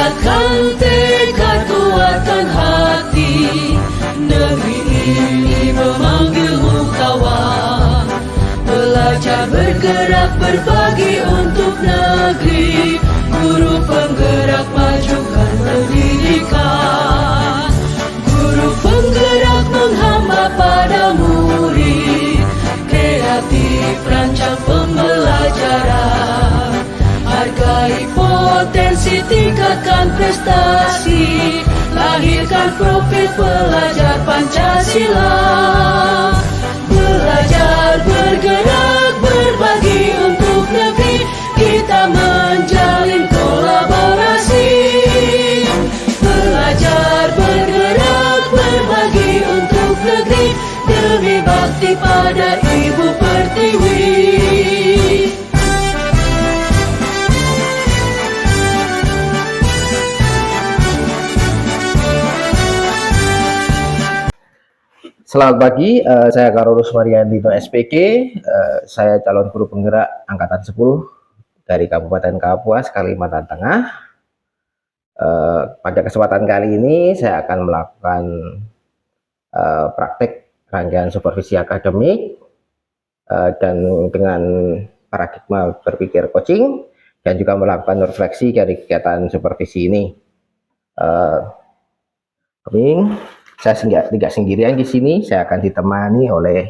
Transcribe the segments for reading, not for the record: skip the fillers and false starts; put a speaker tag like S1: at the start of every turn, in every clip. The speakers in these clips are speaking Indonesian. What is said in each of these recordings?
S1: Tingkatkan tekad, kuatkan hati. Negeri ini memanggilmu kawan. Belajar, bergerak, berbagi untuk negeri. Guru penggerak, majukan pendidikan. Guru penggerak menghamba pada murid. Kreatif, rancang pembelajaran. Hargai potensi, tingkatkan prestasi. Lahirkan profil pelajar Pancasila. Belajar, bergerak, berbagi untuk negeri. Kita menjalin kolaborasi. Belajar, bergerak, berbagi untuk negeri. Demi bakti pada Ibu Pertiwi.
S2: Selamat pagi, saya Karolus Mariandito SPK, saya calon guru penggerak angkatan 10 dari Kabupaten Kapuas, Kalimantan Tengah. Pada kesempatan kali ini saya akan melakukan praktek rangkaian supervisi akademik dan dengan paradigma berpikir coaching, dan juga melakukan refleksi dari kegiatan supervisi ini. Saya tidak sendirian di sini, saya akan ditemani oleh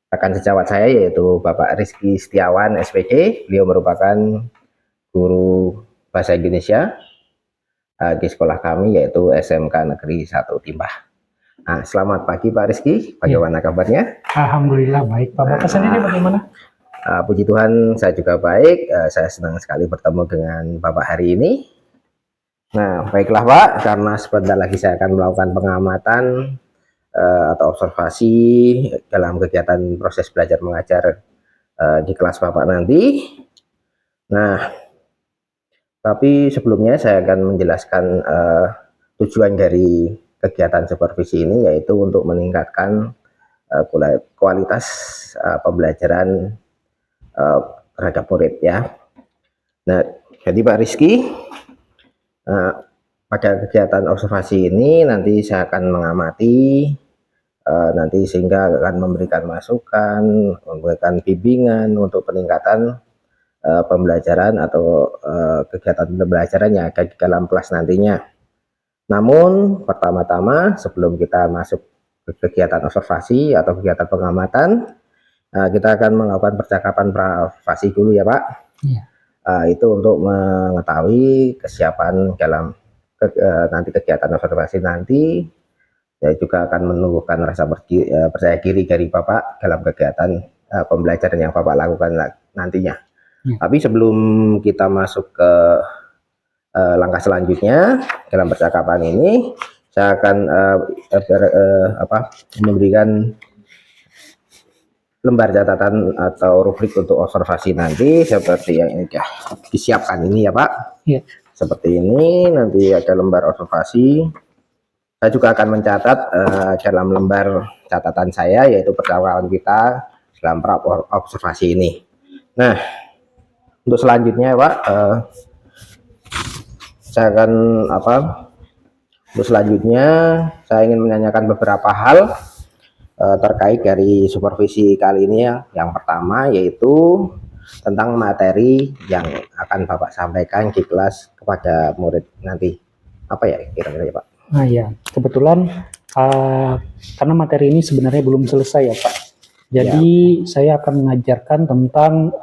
S2: rekan sejawat saya, yaitu Bapak Rizky Setiawan SPK. Beliau merupakan guru bahasa Indonesia di sekolah kami, yaitu SMK Negeri 1 Timbah. Nah, selamat pagi Pak Rizky, bagaimana kabarnya?
S3: Alhamdulillah baik, Pak. Bapak sendiri bagaimana?
S2: Puji Tuhan, saya juga baik. Saya senang sekali bertemu dengan Bapak hari ini. Nah, baiklah Pak, karena sebentar lagi saya akan melakukan pengamatan atau observasi dalam kegiatan proses belajar mengajar di kelas Bapak nanti. Nah, tapi sebelumnya saya akan menjelaskan tujuan dari kegiatan supervisi ini, yaitu untuk meningkatkan kualitas pembelajaran terhadap murid ya. Nah, jadi Pak Rizky, pada kegiatan observasi ini nanti saya akan mengamati nanti sehingga akan memberikan masukan, memberikan bimbingan untuk peningkatan pembelajaran atau kegiatan pembelajaran yang ada di dalam kelas nantinya. Namun pertama-tama sebelum kita masuk ke kegiatan observasi atau kegiatan pengamatan, kita akan melakukan percakapan privasi dulu ya Pak.
S3: Iya.
S2: Itu untuk mengetahui kesiapan dalam nanti kegiatan observasi nanti. Saya juga akan menumbuhkan rasa percaya diri dari Bapak dalam kegiatan pembelajaran yang Bapak lakukan nantinya. Tapi sebelum kita masuk ke langkah selanjutnya dalam percakapan ini, saya akan memberikan lembar catatan atau rubrik untuk observasi nanti seperti yang ini ya, disiapkan ini ya Pak.
S3: Iya. Seperti
S2: ini, nanti ada lembar observasi. Saya juga akan mencatat dalam lembar catatan saya, yaitu percakapan kita dalam observasi ini. Nah, untuk selanjutnya Pak, saya akan untuk selanjutnya saya ingin menanyakan beberapa hal terkait dari supervisi kali ini ya. Yang pertama yaitu tentang materi yang akan Bapak sampaikan di kelas kepada murid nanti. Apa ya kira-kira ya Pak?
S3: Nah ya, kebetulan karena materi ini sebenarnya belum selesai ya Pak. Jadi ya, saya akan mengajarkan tentang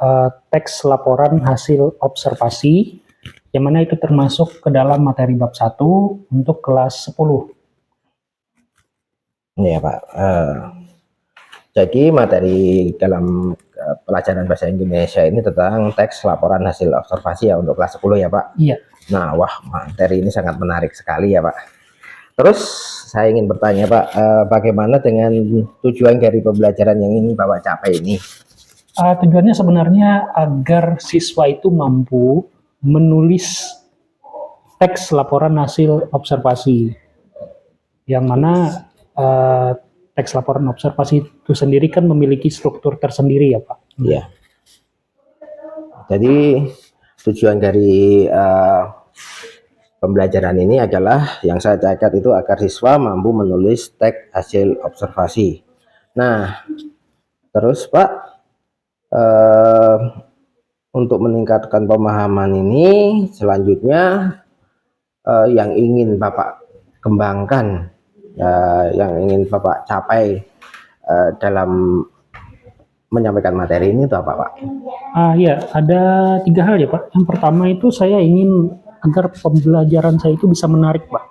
S3: teks laporan hasil observasi, yang mana itu termasuk ke dalam materi bab 1 untuk kelas 10.
S2: Ya Pak, jadi materi dalam pelajaran bahasa Indonesia ini tentang teks laporan hasil observasi ya untuk kelas 10 ya Pak?
S3: Iya.
S2: Nah, wah materi ini sangat menarik sekali ya Pak. Terus saya ingin bertanya Pak, bagaimana dengan tujuan dari pembelajaran yang ingin Bapak capai ini?
S3: Tujuannya sebenarnya agar siswa itu mampu menulis teks laporan hasil observasi, yang mana teks laporan observasi itu sendiri kan memiliki struktur tersendiri ya Pak.
S2: Iya. Jadi tujuan dari pembelajaran ini adalah yang saya catat itu agar siswa mampu menulis teks hasil observasi. Nah, terus Pak, eh, untuk meningkatkan pemahaman ini selanjutnya yang ingin Bapak kembangkan, yang ingin Bapak capai dalam menyampaikan materi ini itu apa Pak?
S3: Ya, ada 3 hal ya Pak. Yang pertama itu saya ingin agar pembelajaran saya itu bisa menarik Pak.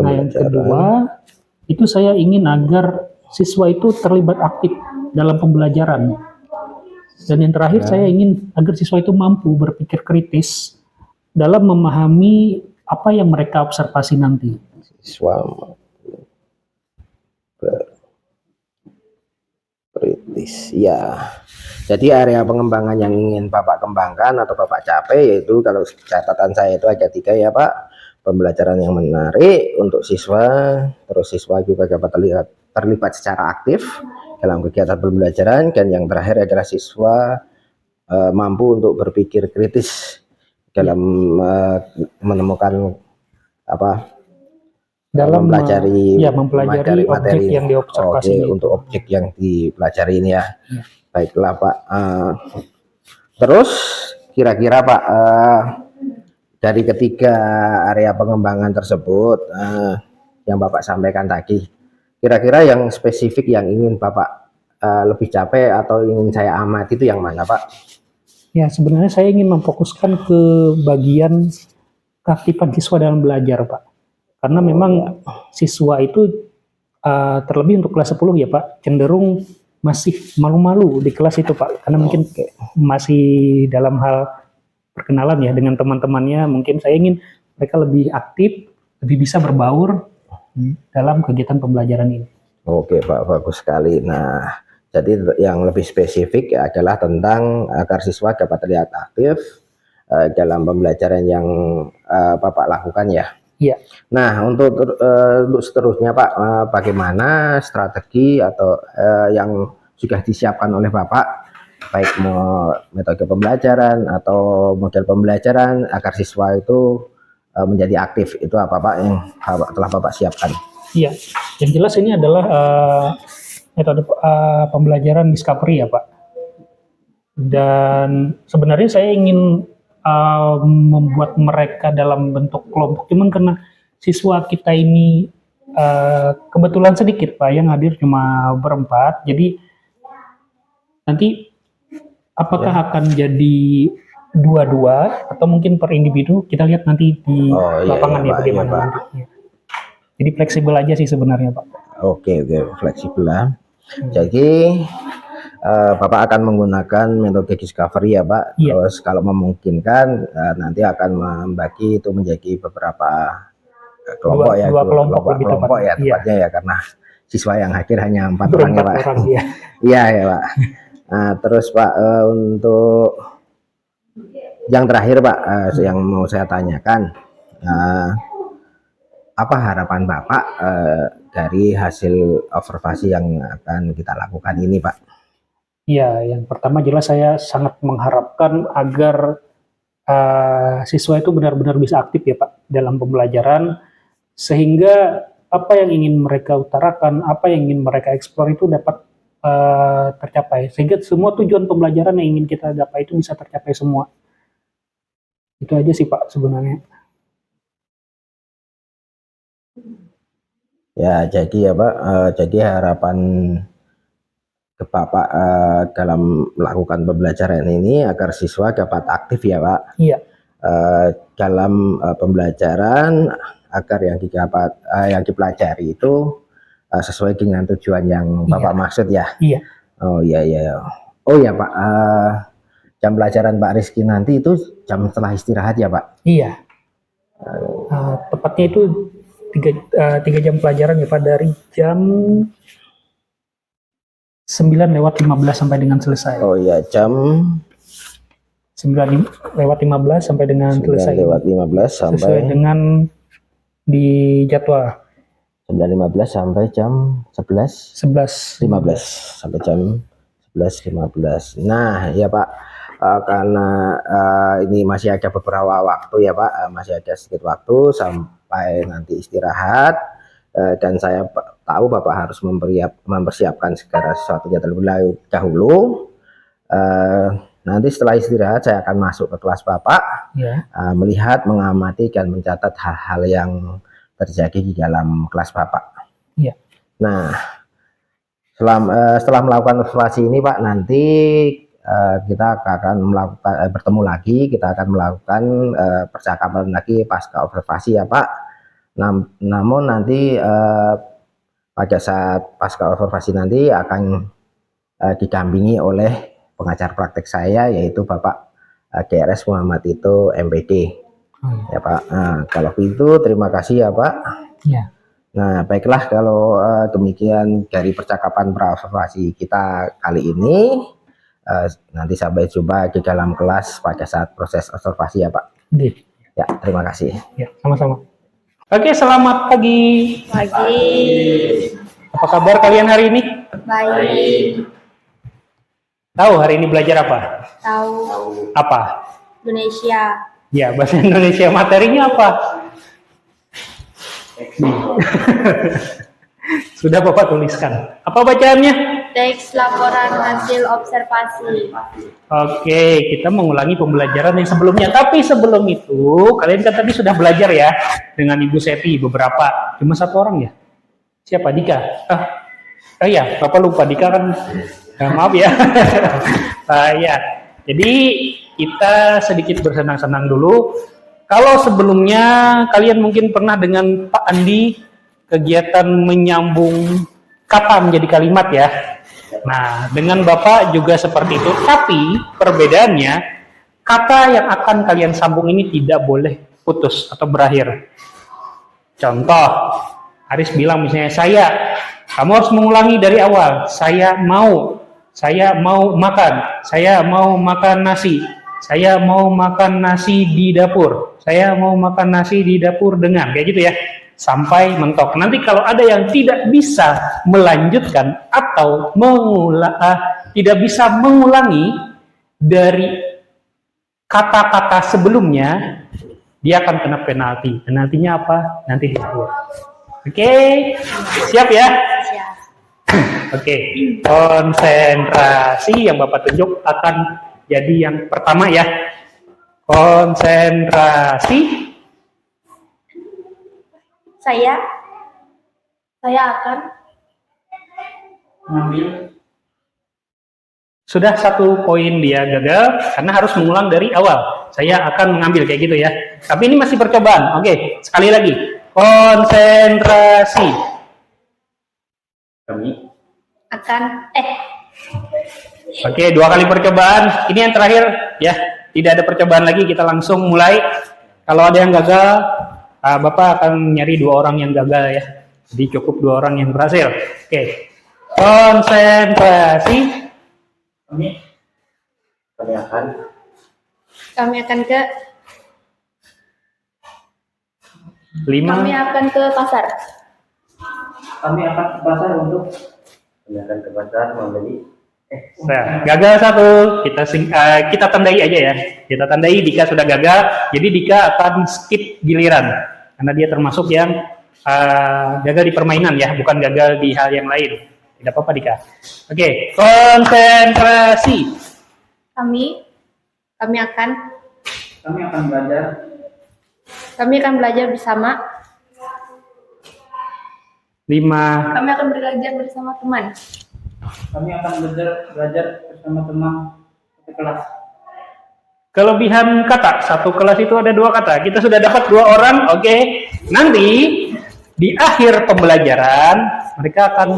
S3: Nah, yang kedua itu saya ingin agar siswa itu terlibat aktif dalam pembelajaran. Dan yang terakhir saya ingin agar siswa itu mampu berpikir kritis dalam memahami apa yang mereka observasi nanti.
S2: Siswa kritis ya. Jadi area pengembangan yang ingin Bapak kembangkan atau Bapak capai yaitu, kalau catatan saya itu ada 3 ya Pak. Pembelajaran yang menarik untuk siswa, terus siswa juga dapat terlibat secara aktif dalam kegiatan pembelajaran, dan yang terakhir adalah siswa mampu untuk berpikir kritis dalam menemukan
S3: Dalam
S2: mempelajari
S3: mempelajari
S2: materi
S3: objek yang diobservasi.
S2: Oke, untuk objek yang dipelajari ini ya.
S3: Ya.
S2: Baiklah Pak. Terus kira-kira Pak, dari ketiga area pengembangan tersebut yang Bapak sampaikan tadi, kira-kira yang spesifik yang ingin Bapak lebih capai atau ingin saya amati itu yang mana Pak?
S3: Ya, sebenarnya saya ingin memfokuskan ke bagian keaktifan siswa dalam belajar Pak. Karena memang siswa itu terlebih untuk kelas 10 ya Pak, cenderung masih malu-malu di kelas itu Pak. Karena mungkin masih dalam hal perkenalan ya dengan teman-temannya. Mungkin saya ingin mereka lebih aktif, lebih bisa berbaur dalam kegiatan pembelajaran ini.
S2: Oke Pak, bagus sekali. Nah, jadi yang lebih spesifik adalah tentang agar siswa dapat terlihat aktif dalam pembelajaran yang Bapak lakukan ya.
S3: Iya.
S2: Nah, untuk seterusnya Pak, bagaimana strategi atau yang sudah disiapkan oleh Bapak, baik metode pembelajaran atau model pembelajaran agar siswa itu menjadi aktif, itu apa Pak yang telah Bapak siapkan?
S3: Iya, yang jelas ini adalah metode pembelajaran discovery ya Pak. Dan sebenarnya saya ingin membuat mereka dalam bentuk kelompok, cuman karena siswa kita ini kebetulan sedikit Pak, yang hadir cuma berempat, jadi nanti apakah akan jadi 2-2 atau mungkin per individu, kita lihat nanti di lapangan ya bagaimana nanti. Jadi fleksibel aja sih sebenarnya Pak.
S2: Oke, fleksibel lah. Jadi Bapak akan menggunakan metode discovery ya Pak.
S3: Iya.
S2: Terus kalau memungkinkan nanti akan membagi itu menjadi beberapa kelompok
S3: dua kelompok
S2: ya tepatnya ya, karena siswa yang hadir hanya 4 orang ya Pak.
S3: Ya.
S2: Iya ya Pak. Nah, terus Pak, untuk yang terakhir Pak, yang mau saya tanyakan, apa harapan Bapak dari hasil observasi yang akan kita lakukan ini Pak?
S3: Ya, yang pertama jelas saya sangat mengharapkan agar siswa itu benar-benar bisa aktif ya Pak dalam pembelajaran, sehingga apa yang ingin mereka utarakan, apa yang ingin mereka eksplor itu dapat tercapai, sehingga semua tujuan pembelajaran yang ingin kita dapat itu bisa tercapai semua. Itu aja sih Pak sebenarnya.
S2: Ya, jadi ya Pak, jadi harapan ke Bapak dalam melakukan pembelajaran ini agar siswa dapat aktif ya Pak.
S3: Iya.
S2: Dalam pembelajaran, agar yang dipelajari itu sesuai dengan tujuan yang Bapak maksud ya.
S3: Iya.
S2: Oh iya. Oh ya Pak, jam pelajaran Pak Rizky nanti itu jam setelah istirahat ya Pak? Iya.
S3: Tepatnya itu 3 jam pelajaran ya Pak, dari jam 9:15 sampai dengan selesai.
S2: Oh iya, jam
S3: 9:15 sampai dengan selesai.
S2: 9:15 sampai
S3: sesuai dengan di jadwal.
S2: 9:15 sampai jam 11:15 sampai jam 11:15. Nah, ya Pak, karena ini masih ada beberapa waktu ya Pak, masih ada sedikit waktu sampai nanti istirahat, dan saya tahu Bapak harus mempersiapkan segala sesuatunya terlebih dahulu. Nanti setelah istirahat saya akan masuk ke kelas Bapak,
S3: Ya.
S2: melihat, mengamati, dan mencatat hal-hal yang terjadi di dalam kelas Bapak.
S3: Ya.
S2: Nah, setelah melakukan observasi ini Pak, nanti kita akan melakukan bertemu lagi, kita akan melakukan percakapan lagi pasca observasi ya Pak. Namun nanti pada saat pasca observasi nanti akan didampingi oleh pengajar praktek saya, yaitu Bapak DRS Muhammad Tito MPD. Ya Pak. Nah, kalau begitu terima kasih ya Pak.
S3: Ya.
S2: Nah, baiklah kalau demikian dari percakapan praobservasi kita kali ini. Nanti sampai jumpa di dalam kelas pada saat proses observasi ya Pak.
S3: Oke.
S2: Ya, terima kasih.
S3: Ya, sama-sama. Oke, selamat pagi.
S4: Pagi.
S3: Apa kabar kalian hari ini?
S4: Baik.
S3: Tahu hari ini belajar apa?
S4: Tahu
S3: Apa?
S4: Indonesia.
S3: Ya, bahasa Indonesia. Materinya apa? Sudah Bapak tuliskan. Apa bacaannya?
S4: Teks laporan hasil observasi.
S3: Oke, kita mengulangi pembelajaran yang sebelumnya. Tapi sebelum itu, kalian kan tadi sudah belajar ya dengan Ibu Seti beberapa. Cuma satu orang ya? Siapa? Dika? Iya, Bapak lupa. Dika kan, maaf ya. Ya, jadi kita sedikit bersenang-senang dulu. Kalau sebelumnya kalian mungkin pernah dengan Pak Andi kegiatan menyambung kata menjadi kalimat ya. Nah, dengan Bapak juga seperti itu, tapi perbedaannya kata yang akan kalian sambung ini tidak boleh putus atau berakhir. Contoh, Aris bilang misalnya kamu harus mengulangi dari awal. Saya mau makan, saya mau makan nasi, saya mau makan nasi di dapur, saya mau makan nasi di dapur dengan, kayak gitu ya. Sampai mentok. Nanti kalau ada yang tidak bisa melanjutkan atau tidak bisa mengulangi dari kata-kata sebelumnya, dia akan kena penalti. Penaltinya apa? Nanti di akhir. Oke, siap ya?
S4: Siap.
S3: Oke, konsentrasi yang Bapak tunjuk akan jadi yang pertama ya. Konsentrasi.
S4: Saya akan
S3: Mengambil. Sudah satu poin dia gagal karena harus mengulang dari awal. Saya akan mengambil kayak gitu ya. Tapi ini masih percobaan. Oke, sekali lagi. Konsentrasi. Kami. Oke, 2 kali percobaan. Ini yang terakhir ya. Tidak ada percobaan lagi. Kita langsung mulai. Kalau ada yang gagal, Bapak akan nyari 2 orang yang gagal ya. Jadi cukup 2 orang yang berhasil. Oke. Konsentrasi.
S2: Kami
S4: akan ke
S3: 5.
S4: kami akan ke pasar.
S3: Kami akan ke pasar untuk
S2: membeli.
S3: Nah, gagal 1. Kita tandai aja ya. Kita tandai Dika sudah gagal. Jadi Dika akan skip giliran karena dia termasuk yang gagal di permainan ya, bukan gagal di hal yang lain. Tidak apa-apa Dika. Oke, konsentrasi.
S4: Kami akan
S3: belajar.
S4: Kami akan belajar bersama.
S3: 5.
S4: Kami akan belajar bersama teman.
S3: Kami akan belajar bersama teman satu kelas. Kelebihan kata, satu kelas itu ada 2 kata. Kita sudah dapat 2 orang, oke. Nanti di akhir pembelajaran mereka akan,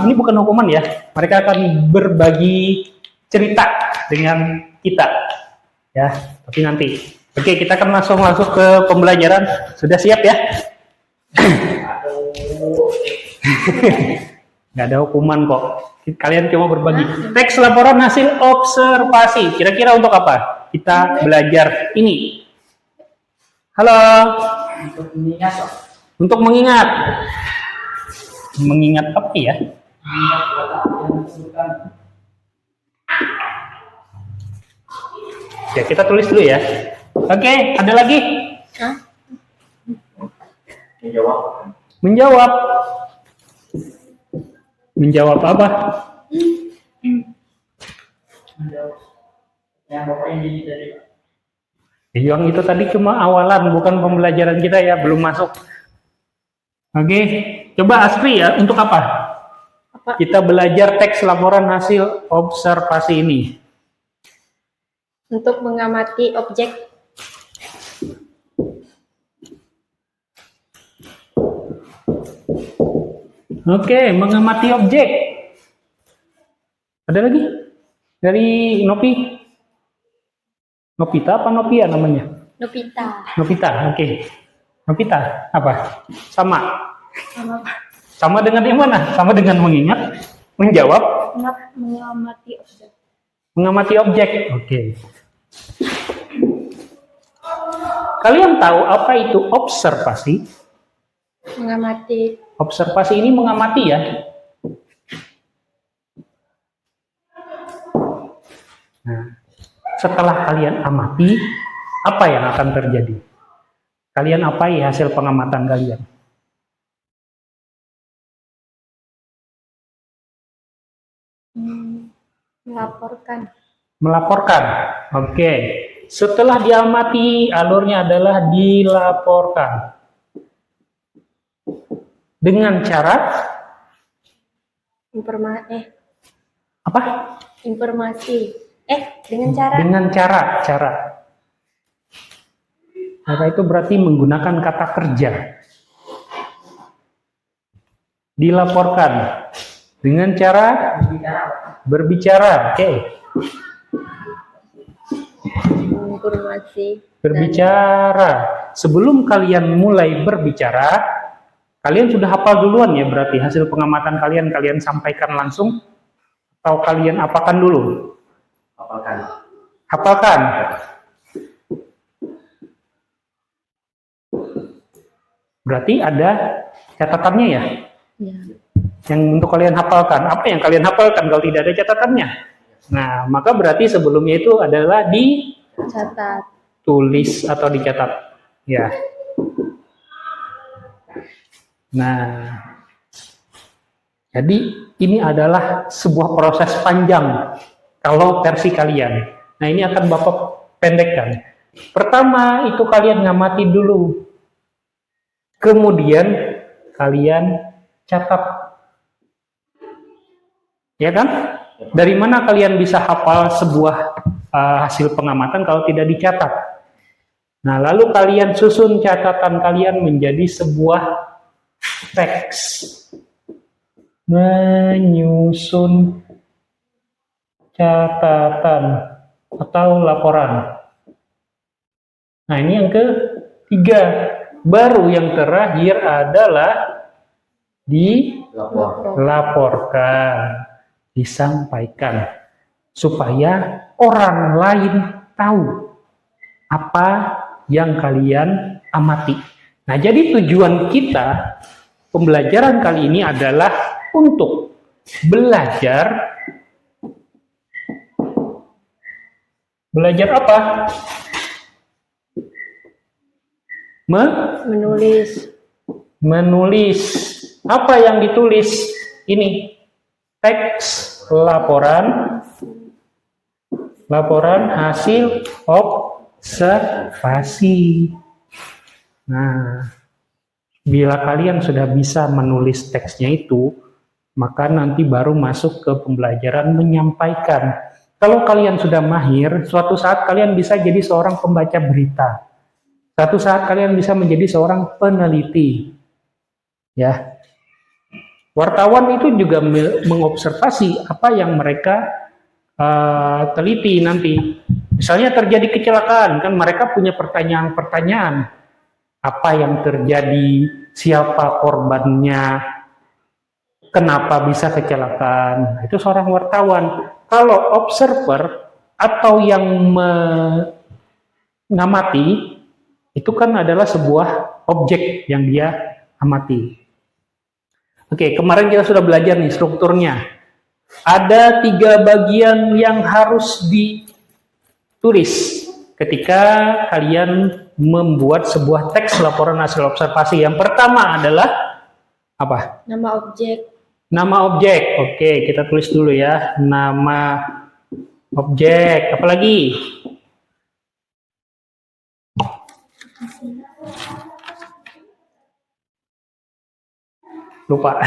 S3: ini bukan hukuman ya, mereka akan berbagi cerita dengan kita, ya. Tapi nanti, oke, kita akan langsung ke pembelajaran. Sudah siap ya? Nggak ada hukuman kok. Kalian cuma berbagi. Teks laporan hasil observasi. Kira-kira untuk apa? Kita belajar ini. Halo. Untuk mengingat. Mengingat apa ya? Ya, kita tulis dulu ya. Oke, ada lagi?
S4: Hah?
S3: Menjawab. Menjawab apa? Yang itu tadi cuma awalan, bukan pembelajaran kita ya, belum masuk. Oke, coba Asri ya, untuk apa?
S4: Apa?
S3: Kita belajar teks laporan hasil observasi ini.
S4: Untuk mengamati objek.
S3: Oke, mengamati objek. Ada lagi? Dari Nopi? Nopita apa Nopia namanya?
S4: Novita.
S3: Novita, oke. Novita, apa? Sama.
S4: Sama
S3: Sama dengan yang mana? Sama dengan mengingat, menjawab,
S4: mengamati objek.
S3: mengamati objek. Oke. Kalian tahu apa itu observasi?
S4: Mengamati.
S3: Observasi ini mengamati ya. Nah, setelah kalian amati, apa yang akan terjadi? Kalian apai hasil pengamatan kalian?
S4: Melaporkan.
S3: Melaporkan. Oke. Setelah diamati, alurnya adalah dilaporkan. Dengan cara apa?
S4: Informasi. Dengan cara.
S3: Dengan cara. Cara itu berarti menggunakan kata kerja. Dilaporkan dengan cara berbicara. Oke.
S4: Informasi.
S3: Berbicara. Sebelum kalian mulai berbicara, kalian sudah hafal duluan ya, berarti hasil pengamatan kalian sampaikan langsung atau kalian apakan dulu? Hafalkan. Berarti ada catatannya ya?
S4: Ya.
S3: Yang untuk kalian hafalkan. Apa yang kalian hafalkan kalau tidak ada catatannya? Nah, maka berarti sebelumnya itu adalah
S4: Catat.
S3: ditulis atau dicatat. Ya. Nah, jadi ini adalah sebuah proses panjang kalau versi kalian. Nah, ini akan Bapak pendekkan. Pertama itu kalian ngamati dulu. Kemudian kalian catat. Ya kan? Dari mana kalian bisa hafal sebuah hasil pengamatan kalau tidak dicatat? Nah, lalu kalian susun catatan kalian menjadi sebuah teks. Menyusun catatan atau laporan. Nah, ini yang ketiga. Baru yang terakhir adalah dilaporkan, disampaikan, supaya orang lain tahu apa yang kalian amati. Nah, jadi tujuan kita pembelajaran kali ini adalah untuk belajar apa? Menulis. Apa yang ditulis? Ini teks laporan hasil observasi. Nah, bila kalian sudah bisa menulis teksnya itu, maka nanti baru masuk ke pembelajaran menyampaikan. Kalau kalian sudah mahir, suatu saat kalian bisa jadi seorang pembaca berita. Suatu saat kalian bisa menjadi seorang peneliti. Ya. Wartawan itu juga mengobservasi apa yang mereka teliti nanti. Misalnya terjadi kecelakaan, kan mereka punya pertanyaan-pertanyaan. Apa yang terjadi, siapa korbannya, kenapa bisa kecelakaan. Itu seorang wartawan. Kalau observer atau yang mengamati, itu kan adalah sebuah objek yang dia amati. Oke, kemarin kita sudah belajar nih strukturnya. Ada 3 bagian yang harus ditulis. ketika kalian membuat sebuah teks laporan hasil observasi. Yang pertama adalah apa?
S4: Nama objek.
S3: Nama objek. Oke, kita tulis dulu ya. Nama objek. Apalagi? Lupa.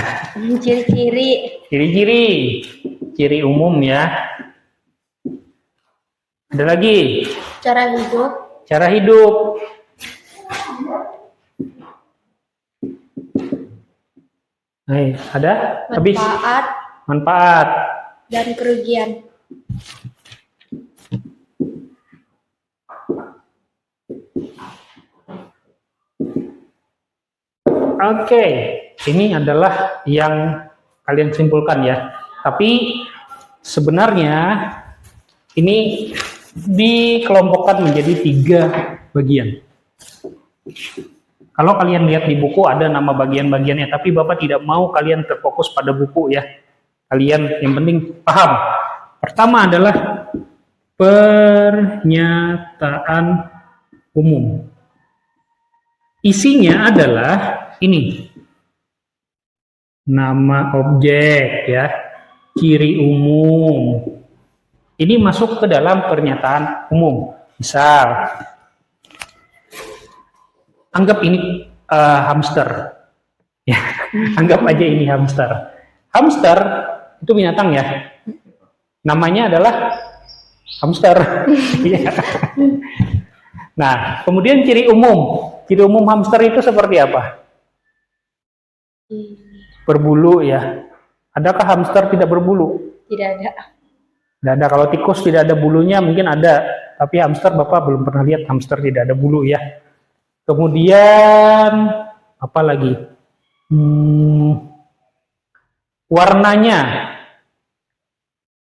S4: Ciri-ciri.
S3: Ciri-ciri. Ciri umum ya. Ada lagi?
S4: Cara hidup.
S3: Cara hidup. Ada? Habis.
S4: Manfaat
S3: Manfaat.
S4: dan kerugian.
S3: Oke, ini adalah yang kalian simpulkan ya. Tapi sebenarnya ini dikelompokkan menjadi 3 bagian. Kalau kalian lihat di buku ada nama bagian-bagiannya, tapi Bapak tidak mau kalian terfokus pada buku ya. Kalian yang penting paham. Pertama adalah pernyataan umum. Isinya adalah ini. Nama objek ya, ciri umum. Ini masuk ke dalam pernyataan umum. Misal, anggap ini hamster. Ya, anggap aja ini hamster. Hamster itu binatang ya. Namanya adalah hamster. Ya. Nah, kemudian ciri umum. Ciri umum hamster itu seperti apa? Berbulu ya. Adakah hamster tidak berbulu?
S4: Tidak ada.
S3: Tidak ada. Kalau tikus tidak ada bulunya mungkin ada. Tapi hamster Bapak belum pernah lihat hamster tidak ada bulu ya. Kemudian apa lagi? Warnanya.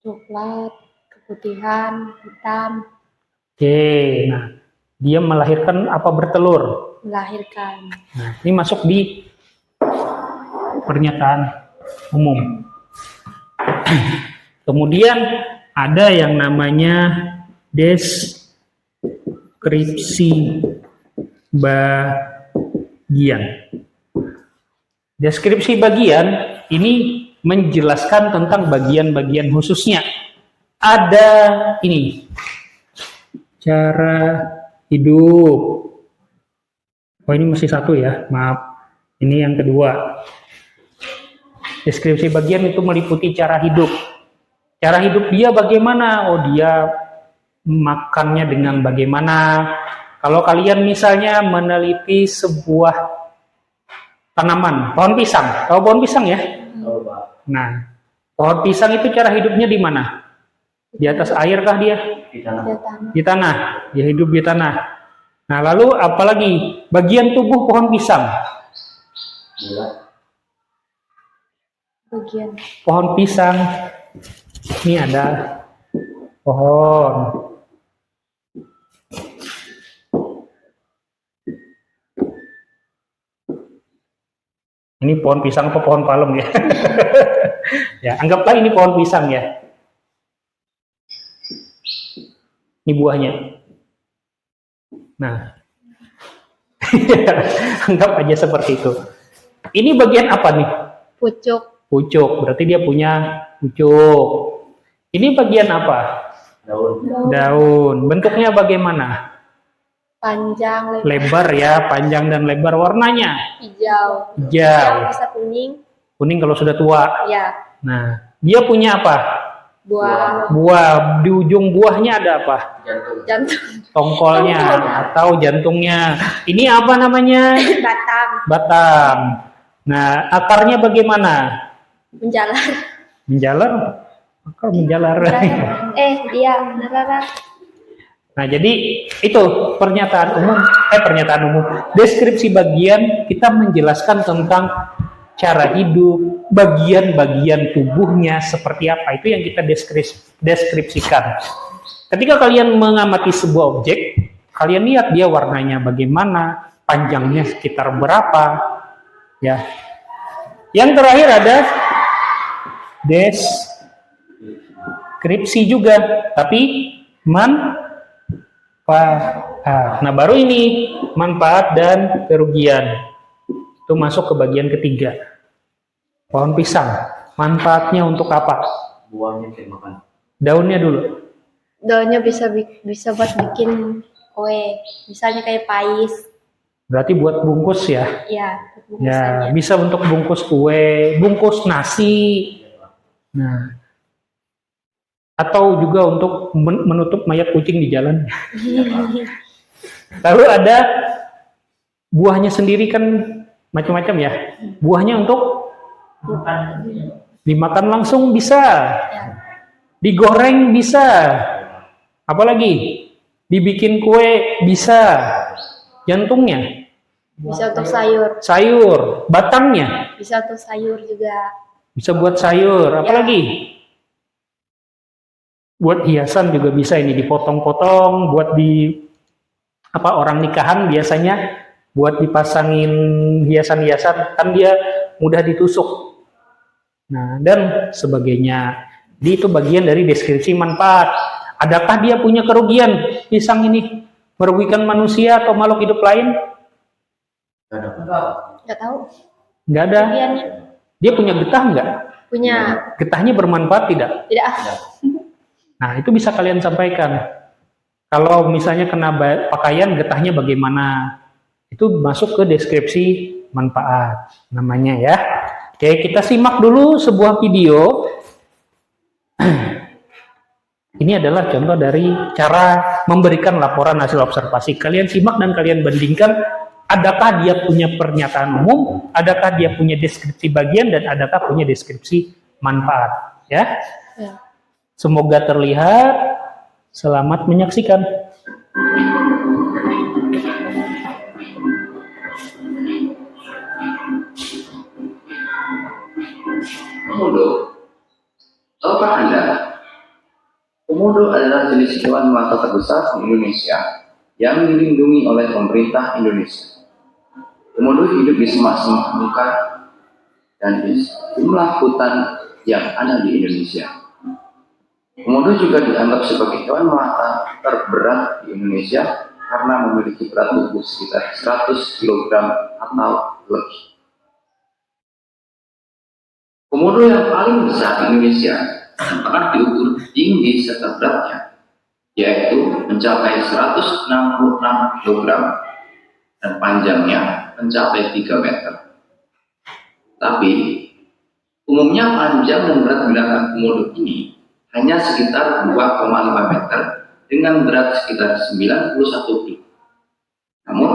S4: Coklat, keputihan, hitam,
S3: Oke, nah dia melahirkan apa bertelur?
S4: melahirkan.
S3: Nah, ini masuk di pernyataan umum. Kemudian ada yang namanya deskripsi bagian. Deskripsi bagian ini menjelaskan tentang bagian-bagian khususnya. Ada ini, cara hidup. Oh ini masih satu ya, maaf. Ini yang kedua. Deskripsi bagian itu meliputi cara hidup. Cara hidup dia bagaimana? Oh dia makannya dengan bagaimana? Kalau kalian misalnya meneliti sebuah tanaman, pohon pisang. Tahu pohon pisang ya? Nah, pohon pisang itu cara hidupnya di mana? Di atas air kah dia? Di tanah. Dia hidup di tanah. Nah, lalu apalagi bagian tubuh pohon pisang?
S4: Bagian
S3: Pohon pisang. Ini ada pohon. Ini pohon pisang apa pohon palem ya? Ya, anggaplah ini pohon pisang ya. Ini buahnya. Nah, anggap aja seperti itu. Ini bagian apa nih?
S4: pucuk,
S3: Pucuk, berarti dia punya pucuk. Ini bagian apa? Daun. Bentuknya bagaimana?
S4: panjang,
S3: Lebar ya, panjang dan lebar. Warnanya
S4: hijau.
S3: hijau.
S4: Bisa kuning.
S3: Kuning kalau sudah tua.
S4: Ya,
S3: Nah, dia punya apa?
S4: buah
S3: Buah. Di ujung buahnya ada apa?
S4: jantung,
S3: Tongkolnya atau jantungnya. Ini apa namanya?
S4: batang,
S3: Batang. Nah, akarnya bagaimana?
S4: menjalar.
S3: Menjalar? Akar menjalar.
S4: Iya, narara.
S3: Nah, jadi itu pernyataan umum. Deskripsi bagian kita menjelaskan tentang cara hidup, bagian-bagian tubuhnya seperti apa. Itu yang kita deskripsikan. Ketika kalian mengamati sebuah objek, kalian lihat dia warnanya bagaimana, panjangnya sekitar berapa, ya. Yang terakhir ada deskripsi juga, tapi Nah, baru ini manfaat dan kerugian. Itu masuk ke bagian ketiga. Pohon pisang, manfaatnya untuk apa?
S2: Buahnya kayak makan.
S3: Daunnya dulu.
S4: Daunnya bisa buat bikin kue. Misalnya kayak pais.
S3: Berarti buat bungkus ya.
S4: Ya,
S3: Ya,
S4: bungkusannya.
S3: bisa untuk bungkus kue, bungkus nasi. Nah, atau juga untuk menutup mayat kucing di jalan. Lalu ada buahnya sendiri kan macam-macam ya. Buahnya untuk dimakan langsung bisa,
S4: Ya,
S3: digoreng bisa, apalagi dibikin kue bisa, jantungnya,
S4: bisa untuk sayur.
S3: sayur, batangnya
S4: Bisa untuk sayur juga.
S3: bisa buat sayur, apalagi buat hiasan juga bisa ini dipotong-potong buat di apa orang nikahan biasanya buat dipasangin hiasan-hiasan kan dia mudah ditusuk. Nah, dan sebagainya. Itu bagian dari deskripsi manfaat. Adakah dia punya kerugian pisang ini? Merugikan manusia atau makhluk hidup lain?
S4: Nggak tahu.
S3: Nggak ada.
S4: Kerugiannya.
S3: Dia punya getah nggak?
S4: Punya.
S3: Getahnya bermanfaat tidak?
S4: Tidak.
S3: Nah, itu bisa kalian sampaikan. Kalau misalnya kena pakaian, getahnya bagaimana? Itu masuk ke deskripsi manfaat namanya ya. Oke, kita simak dulu sebuah video. Ini adalah contoh dari cara memberikan laporan hasil observasi. Kalian simak dan kalian bandingkan, adakah dia punya pernyataan umum, adakah dia punya deskripsi bagian, dan adakah punya deskripsi manfaat. Ya,
S4: Ya.
S3: semoga terlihat. Selamat menyaksikan.
S5: Komodo. Tahukah Anda? Komodo adalah jenis hewan melata terbesar di Indonesia yang dilindungi oleh pemerintah Indonesia. Komodo hidup di semak-semak belukar dan di sejumlah hutan yang ada di Indonesia. Komodo juga dianggap sebagai hewan melata terberat di Indonesia karena memiliki berat tubuh sekitar 100 kg atau lebih. Komodo yang paling besar di Indonesia yang pernah diukur tinggi serta beratnya, yaitu mencapai 166 kg dan panjangnya mencapai 3 meter. Tapi, umumnya panjang dan berat binatang komodo ini hanya sekitar 2,5 meter dengan berat sekitar 91 kg. Namun,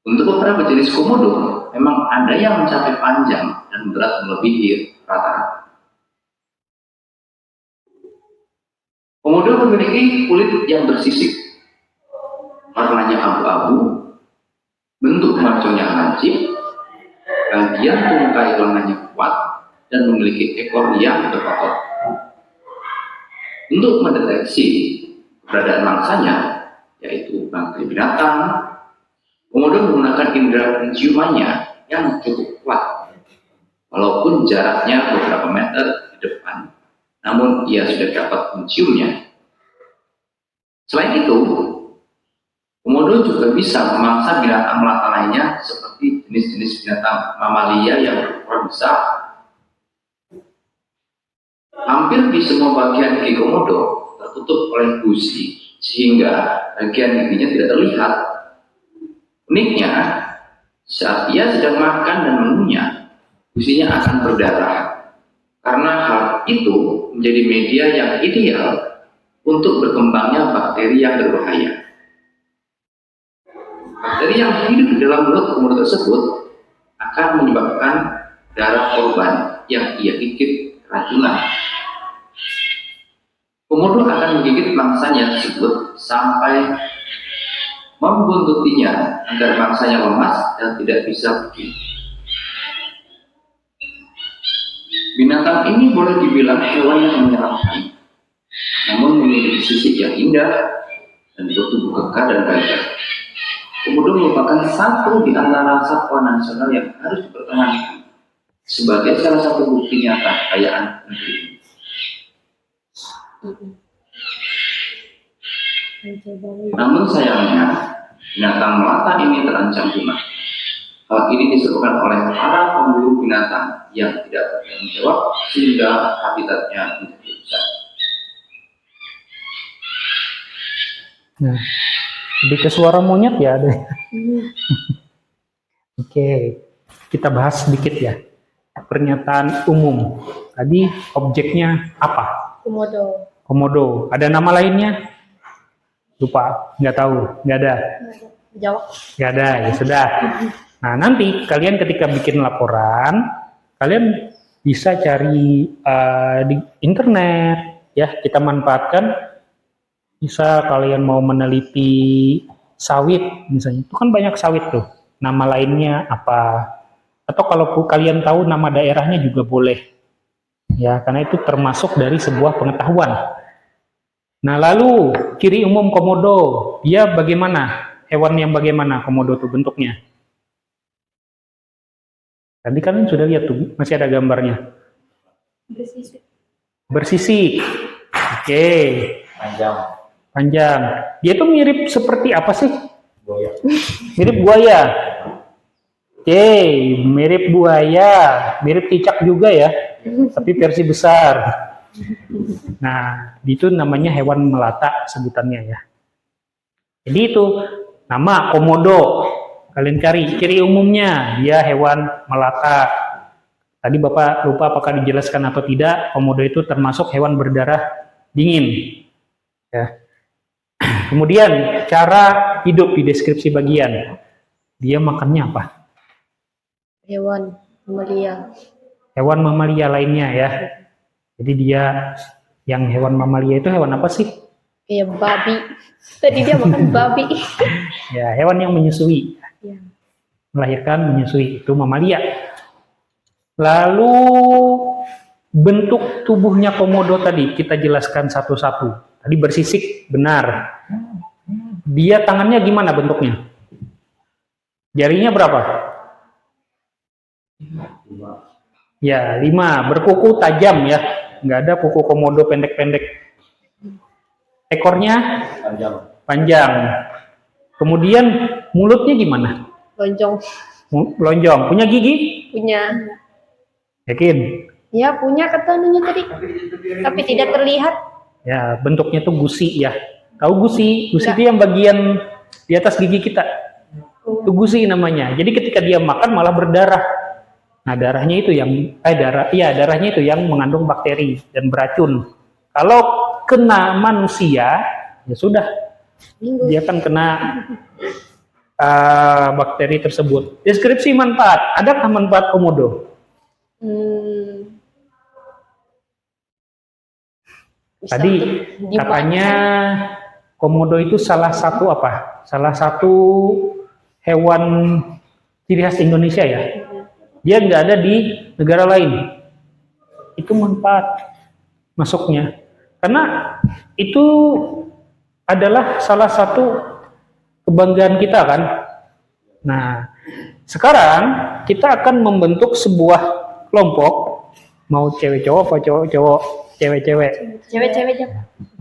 S5: untuk beberapa jenis komodo, memang ada yang mencapai panjang dan berat melebihi rata-rata. Komodo memiliki kulit yang bersisik, warnanya abu-abu, bentuk maconya lancip, bagian tungkai lengannya kuat, dan memiliki ekor yang berotot. Untuk mendeteksi keberadaan mangsanya, yaitu bangkai binatang, komodo menggunakan indera penciumannya yang cukup kuat. Walaupun jaraknya beberapa meter di depan, namun ia sudah dapat menciumnya. Selain itu, komodo juga bisa memangsa binatang melata lainnya seperti jenis-jenis binatang mamalia yang berukuran besar. Hampir di semua bagian gigi komodo tertutup oleh gusi sehingga bagian giginya tidak terlihat. Uniknya, saat ia sedang makan dan mengunyah, gusinya akan berdarah. Karena hal itu menjadi media yang ideal untuk berkembangnya bakteri yang berbahaya. Bakteri yang hidup di dalam mulut komodo tersebut akan menyebabkan darah korban yang ia gigit keracunan. Komodo akan menggigit mangsanya tersebut sampai membuntutinya agar mangsanya lemas dan tidak bisa pergi. Binatang ini boleh dibilang hewan yang menyeramkan, namun memiliki sisi yang indah dan bertubuh kekar dan gagah. Komodo merupakan satu di antara satwa nasional yang harus dipertahankan sebagai salah satu bukti nyata kekayaan negeri ini. Namun sayangnya, binatang melata ini terancam punah. Hal ini disebabkan oleh para pemburu binatang yang tidak bertanggung jawab sehingga habitatnya menjadi rusak.
S3: Nah, lebih ke suara monyet ya ada. Oke, kita bahas sedikit ya. Pernyataan umum. Tadi objeknya apa?
S4: Komodo.
S3: Komodo. Ada nama lainnya? Lupa, nggak tahu, nggak ada.
S4: Jawab.
S3: Nggak ada, ya sudah. Nah, nanti kalian ketika bikin laporan, kalian bisa cari di internet, ya, kita manfaatkan. Bisa kalian mau meneliti sawit, misalnya, itu kan banyak sawit tuh, nama lainnya apa, atau kalau kalian tahu nama daerahnya juga boleh, ya, karena itu termasuk dari sebuah pengetahuan. Nah, lalu ciri umum komodo, dia bagaimana? Hewan yang bagaimana komodo tuh bentuknya? Tadi kalian sudah lihat tuh, masih ada gambarnya. Bersisik. Oke. Panjang. Dia tuh mirip seperti apa sih? Buaya. Mirip buaya. Oke, mirip buaya, mirip cicak juga ya, tapi versi besar. Nah, itu namanya hewan melata sebutannya ya. Jadi itu nama komodo. Kalian cari ciri umumnya, dia hewan melata. Tadi Bapak lupa apakah dijelaskan atau tidak, komodo itu termasuk hewan berdarah dingin. Ya. Kemudian cara hidup di deskripsi bagian. Dia makannya apa?
S4: Hewan mamalia.
S3: Hewan mamalia lainnya ya. Jadi dia yang hewan mamalia itu hewan apa sih?
S4: Kayak babi. Tadi dia makan babi.
S3: Ya, hewan yang menyusui.
S4: Ya.
S3: Melahirkan, menyusui, itu mamalia. Lalu bentuk tubuhnya komodo tadi kita jelaskan satu-satu. Tadi bersisik, benar. Dia tangannya gimana bentuknya? Jarinya berapa? Ya, 5. Berkuku tajam ya. Nggak ada kuku komodo pendek-pendek. Ekornya panjang. Kemudian mulutnya gimana?
S4: Lonjong.
S3: Lonjong. Punya gigi?
S4: Punya.
S3: Yakin?
S4: Ya, punya katanya tadi. Tapi tidak terlihat.
S3: Ya, bentuknya tuh gusi ya. Tahu gusi? Gusi itu yang bagian di atas gigi kita. Itu gusi namanya. Jadi ketika dia makan malah berdarah. Nah, darahnya itu yang darahnya itu yang mengandung bakteri dan beracun. Kalau kena manusia, ya sudah. Dia akan kena bakteri tersebut. Deskripsi manfaat. Adakah manfaat komodo? Tadi katanya komodo itu salah satu apa? Salah satu hewan ciri khas Indonesia ya. Dia nggak ada di negara lain. Itu manfaat masuknya. Karena itu adalah salah satu kebanggaan kita kan. Nah, sekarang kita akan membentuk sebuah kelompok, mau cewek cowok apa cowok cowok, cewek-cewek.
S4: Cewek-cewek aja.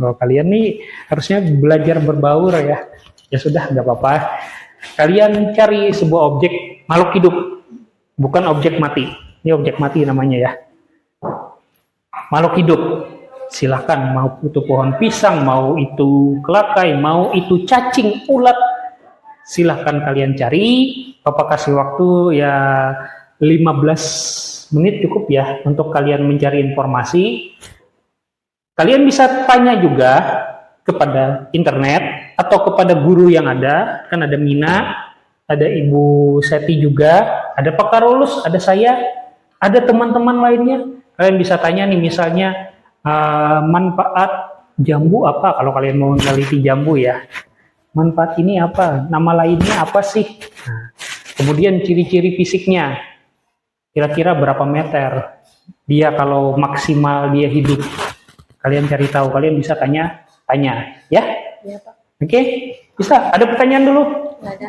S3: Oh, kalian nih harusnya belajar berbaur ya. Ya sudah, nggak apa-apa. Kalian cari sebuah objek makhluk hidup, bukan objek mati. Ini objek mati namanya ya. Makhluk hidup. Silahkan, mau itu pohon pisang, mau itu kelakai, mau itu cacing, ulat. Silahkan kalian cari. Bapak kasih waktu ya 15 menit cukup ya untuk kalian mencari informasi. Kalian bisa tanya juga kepada internet atau kepada guru yang ada. Kan ada Mina, ada Ibu Seti juga, ada Pak Karolus, ada saya, ada teman-teman lainnya. Kalian bisa tanya nih misalnya manfaat jambu apa, kalau kalian mau meneliti jambu ya. Manfaat ini apa? Nama lainnya apa sih? Nah, kemudian ciri-ciri fisiknya. Kira-kira berapa meter? Dia kalau maksimal dia hidup. Kalian cari tahu, kalian bisa tanya ya?
S4: Iya, Pak.
S3: Oke? Bisa? Ada pertanyaan dulu?
S4: Nggak ada.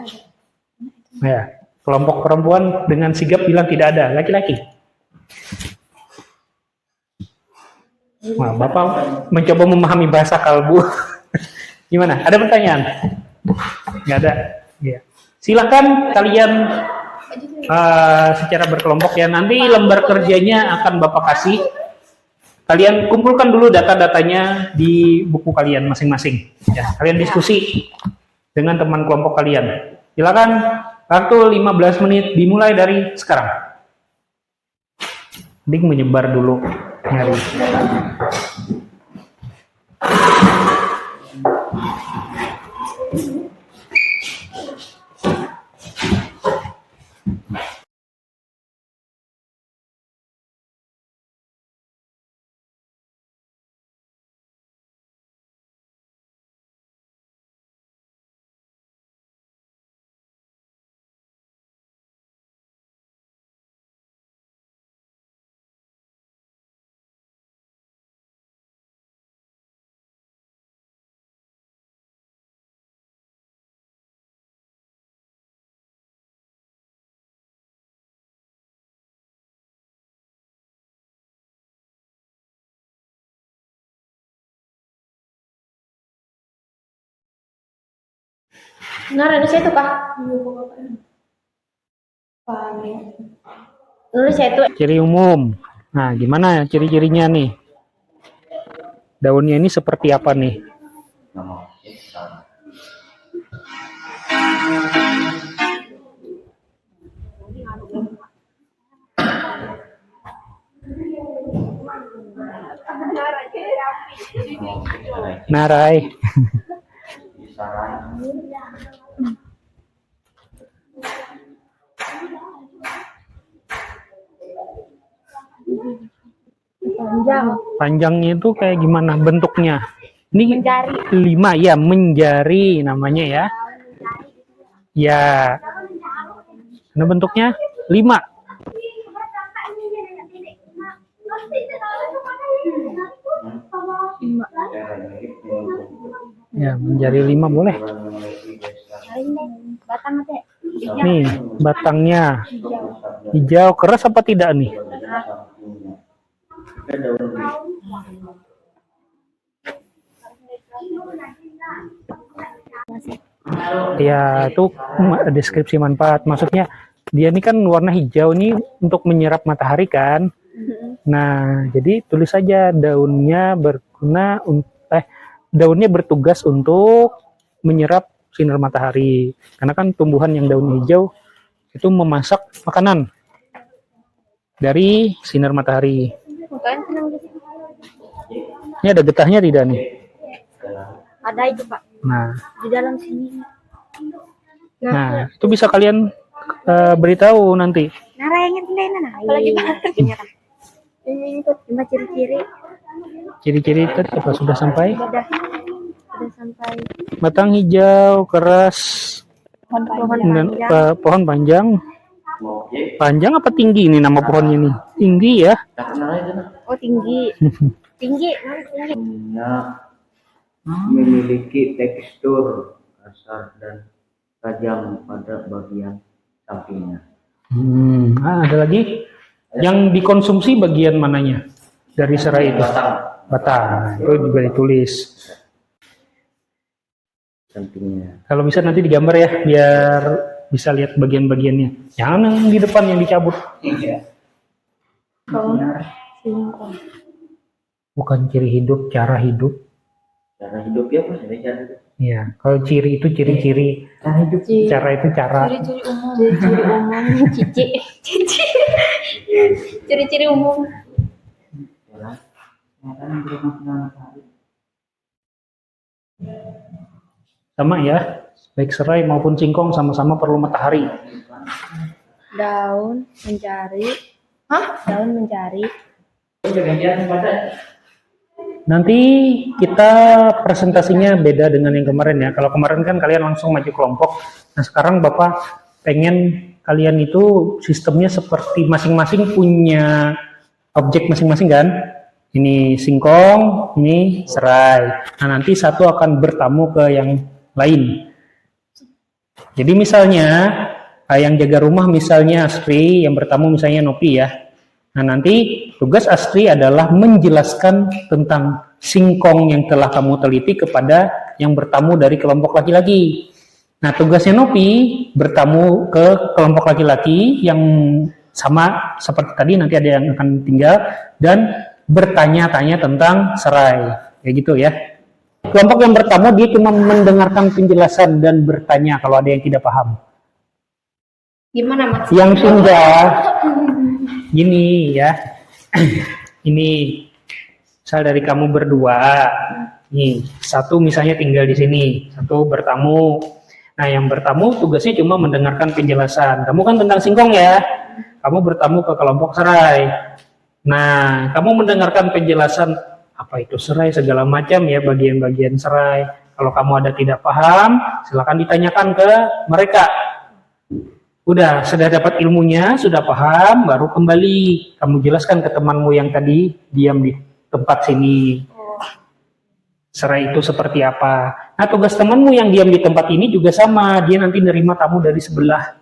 S3: Ya, kelompok perempuan dengan sigap bilang tidak ada, laki-laki. Wah, Bapak mencoba memahami bahasa kalbu. Gimana? Ada pertanyaan? Nggak ada. Ya. Silakan kalian secara berkelompok ya. Nanti lembar kerjanya akan Bapak kasih. Kalian kumpulkan dulu data-datanya di buku kalian masing-masing. Ya, kalian diskusi dengan teman kelompok kalian. Silakan, waktu 15 menit dimulai dari sekarang. Dik menyebar dulu nyari.
S4: Nah, nulis itu kah? Nulis itu.
S3: Ciri umum. Nah, gimana ciri-cirinya nih? Daunnya ini seperti apa nih? Narai.
S4: Panjang.
S3: Panjangnya itu kayak gimana bentuknya? Ini
S4: Menjari.
S3: 5 ya, menjari namanya ya. Ya. Ini bentuknya 5. Ya, menjari 5 boleh.
S4: Batang teh.
S3: Nih, batangnya hijau, keras apa tidak nih? Ya, itu deskripsi manfaat. Maksudnya dia ini kan warna hijau nih untuk menyerap matahari kan. Nah, jadi tulis saja daunnya daunnya bertugas untuk menyerap sinar matahari. Karena kan tumbuhan yang daun hijau itu memasak makanan dari sinar matahari. Ini ada getahnya tidak nih?
S4: Ada itu, Pak.
S3: Nah,
S4: Di dalam sini.
S3: nah itu bisa kalian beritahu nanti.
S4: Apalagi ini tuh cuma ciri-ciri.
S3: Ciri-ciri tadi apa sudah sampai?
S4: Udah sampai
S3: Batang hijau, keras,
S4: pohon
S3: dan
S4: panjang.
S3: pohon panjang. Panjang apa tinggi ini nama pohonnya nih? Tinggi ya.
S4: Oh, tinggi. Tinggi.
S6: Memiliki tekstur kasar dan tajam pada bagian sampingnya.
S3: Ada lagi? Yang dikonsumsi bagian mananya dari serai itu? Batang. Itu juga ditulis.
S6: Sampingnya.
S3: Kalau bisa nanti digambar ya, biar bisa lihat bagian-bagiannya. Jangan yang di depan yang dicabut.
S4: Singkong.
S3: Bukan ciri hidup, cara hidup.
S6: Cara hidup ya, Mas. Cara hidup.
S3: Iya, kalau ciri itu ciri-ciri,
S6: Cara hidup.
S3: cara itu cara.
S4: Ciri-ciri umum. Cici. Ciri-ciri umum.
S3: Sama ya, baik serai maupun singkong sama-sama perlu matahari.
S4: Daun mencari. Daun mencari.
S3: Nanti kita presentasinya beda dengan yang kemarin ya. Kalau kemarin kan kalian langsung maju kelompok. Nah sekarang Bapak pengen kalian itu sistemnya seperti masing-masing punya objek masing-masing kan. Ini singkong, ini serai. Nah nanti satu akan bertamu ke yang lain. Jadi misalnya yang jaga rumah misalnya Astri, yang bertamu misalnya Nopi ya. Nah nanti tugas Astri adalah menjelaskan tentang singkong yang telah kamu teliti kepada yang bertamu dari kelompok laki-laki. Nah, tugasnya Nopi bertamu ke kelompok laki-laki yang sama seperti tadi, nanti ada yang akan tinggal, dan bertanya-tanya tentang serai. Kayak gitu ya. Kelompok yang bertamu dia cuma mendengarkan penjelasan dan bertanya kalau ada yang tidak paham.
S4: Gimana maksudnya?
S3: Yang tinggal gini ya. Ini misal dari kamu berdua. Nih, satu misalnya tinggal di sini, satu bertamu. Nah, yang bertamu tugasnya cuma mendengarkan penjelasan. Kamu kan tentang singkong ya. Kamu bertamu ke kelompok serai. Nah, kamu mendengarkan penjelasan apa itu serai segala macam ya, bagian-bagian serai. Kalau kamu ada tidak paham, silakan ditanyakan ke mereka. Udah, sudah dapat ilmunya, sudah paham, baru kembali kamu jelaskan ke temanmu yang tadi diam di tempat sini. Serai itu seperti apa. Nah, tugas temanmu yang diam di tempat ini juga sama. Dia nanti nerima tamu dari sebelah.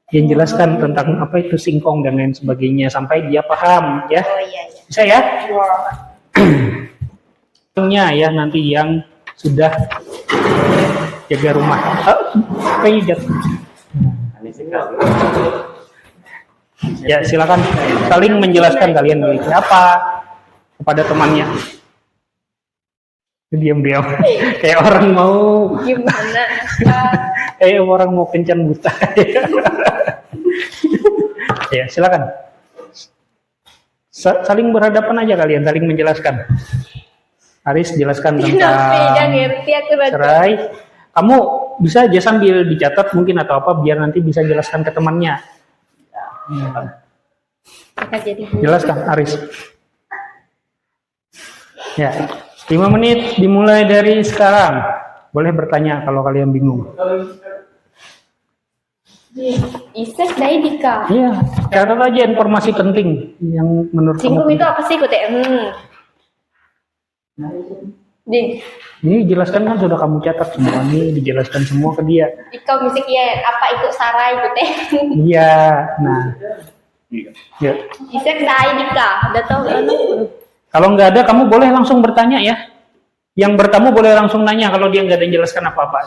S3: Dia jelaskan tentang apa itu singkong dan lain sebagainya sampai dia paham ya.
S4: Oh iya, iya.
S3: Bisa ya? Ya nanti yang sudah jaga rumah. Kayaknya jatuh. Ya silakan saling menjelaskan kalian memiliki apa kepada temannya. Diam-diam kayak orang mau
S4: Gimana?
S3: kayak orang mau kencan buta. Ya silakan saling berhadapan aja kalian, saling menjelaskan. Aris jelaskan tentang
S4: ngerti aku
S3: serai. Kamu bisa aja sambil dicatat mungkin atau apa biar nanti bisa jelaskan ke temannya. Jelaskan Aris. Ya, 5 menit dimulai dari sekarang. Boleh bertanya kalau kalian bingung.
S4: Isek dari Dika.
S3: Iya, catat aja informasi penting yang menurut
S4: Singkong
S3: kamu.
S4: itu apa sih, Kute? Ding,
S3: Ini jelaskan kan sudah kamu catat semua nih, dijelaskan semua ke dia.
S4: Dika misik ya apa itu sarai, Kute?
S3: Iya, nah. Ya.
S4: Isek dari Dika. Udah tahu kan?
S3: Kalau nggak ada, kamu boleh langsung bertanya ya. Yang bertamu boleh langsung nanya kalau dia nggak ada yang jelaskan apa-apa.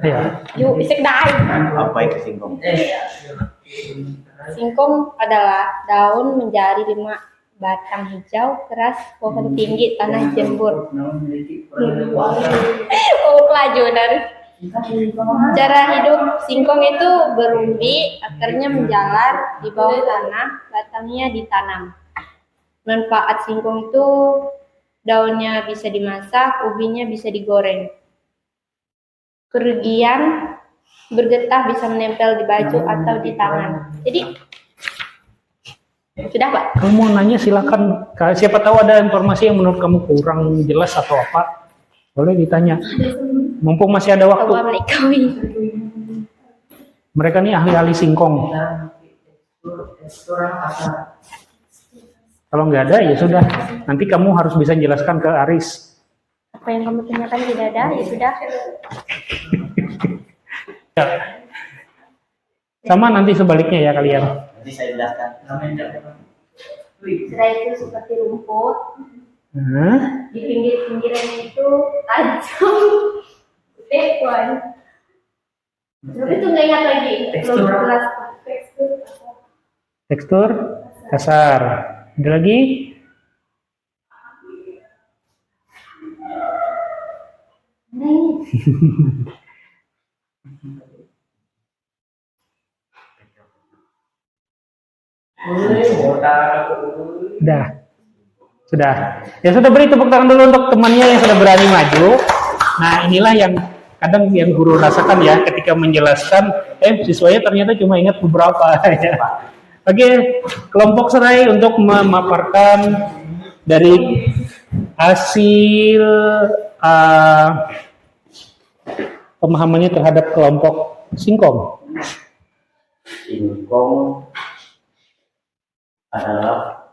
S3: Ya.
S4: Yuk, isek dari.
S6: Apa itu singkong?
S4: Singkong adalah daun menjadi 5 batang hijau keras, pohon tinggi, tanah jembur. Oh, pelajaran. Cara hidup singkong itu berumbi, akarnya menjalar di bawah tanah, batangnya ditanam. Manfaat singkong itu daunnya bisa dimasak, ubinya bisa digoreng. Kerugian bergetah bisa menempel di baju atau di tangan. Jadi sudah Pak.
S3: Kamu mau nanya silakan. Siapa tahu ada informasi yang menurut kamu kurang jelas atau apa, boleh ditanya. Mumpung masih ada waktu. Mereka nih ahli-ahli singkong. Kalau nggak ada ya sudah. Nanti kamu harus bisa jelaskan ke Aris.
S4: Apa yang kamu tanyakan tidak ada, ya sudah.
S3: Ya. Sama nanti sebaliknya ya kalian.
S6: Nanti saya jelaskan.
S4: Serai itu seperti rumput. Di pinggir-pinggirnya itu tajam. Tekwan. Tapi itu nggak ingat lagi.
S3: Tekstur kasar. Ada lagi? Sudah. Ya sudah, beri tepuk tangan dulu untuk temannya yang sudah berani maju. Nah inilah yang kadang yang guru rasakan ya ketika menjelaskan, siswanya ternyata cuma ingat beberapa. Ya. Oke, kelompok serai untuk memaparkan dari hasil pemahamannya terhadap kelompok singkong.
S6: Singkong adalah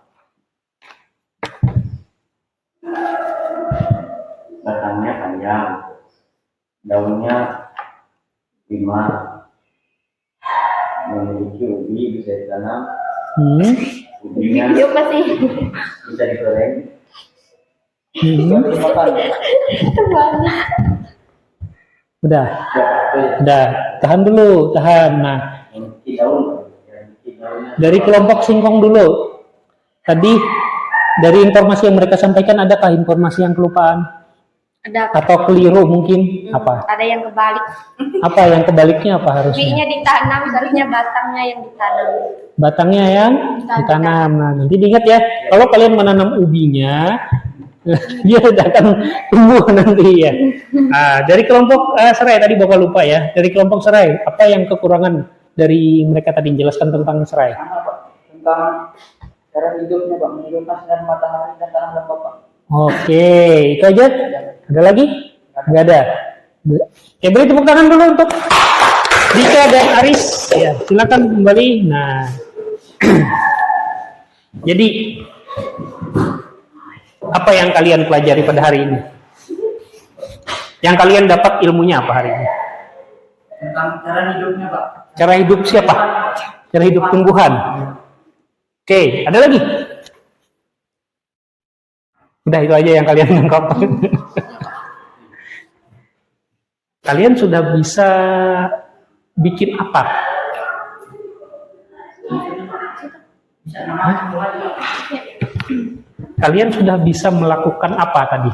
S6: batangnya panjang, daunnya 5, memiliki ubi bisa ditanam, ubinya
S4: Yuk masih.
S6: bisa digoreng,
S3: Udah. Udah. Tahan dulu, tahan. Nah, dari kelompok singkong dulu. Tadi dari informasi yang mereka sampaikan, adakah informasi yang kelupaan
S4: Ada
S3: atau keliru mungkin? Apa?
S4: ada yang kebalik.
S3: Apa yang kebaliknya apa harusnya?
S4: Bijinya ditanam, seharusnya batangnya yang ditanam.
S3: Batangnya yang ditanam. Nah, nanti diingat ya, kalau kalian menanam ubinya, dia akan tumbuh nanti ya. Nah, dari kelompok serai tadi Bapak lupa ya. Dari kelompok serai, apa yang kekurangan dari mereka tadi jelaskan tentang serai?
S6: Tentang cara hidupnya Pak, menghidupkan sinar matahari dan tanah lembab Pak.
S3: Oke, itu aja. Ada lagi? Nggak ada. Oke, beri tepuk tangan dulu untuk Dika dan Aris. Ya, silakan kembali. Nah, jadi apa yang kalian pelajari pada hari ini? Yang kalian dapat ilmunya apa hari ini?
S6: Tentang cara hidupnya Pak.
S3: Cara hidup siapa? Cara hidup tumbuhan. Oke, ada lagi? Udah itu aja yang kalian tangkap. Kalian sudah bisa bikin apa? Kalian sudah bisa melakukan apa tadi?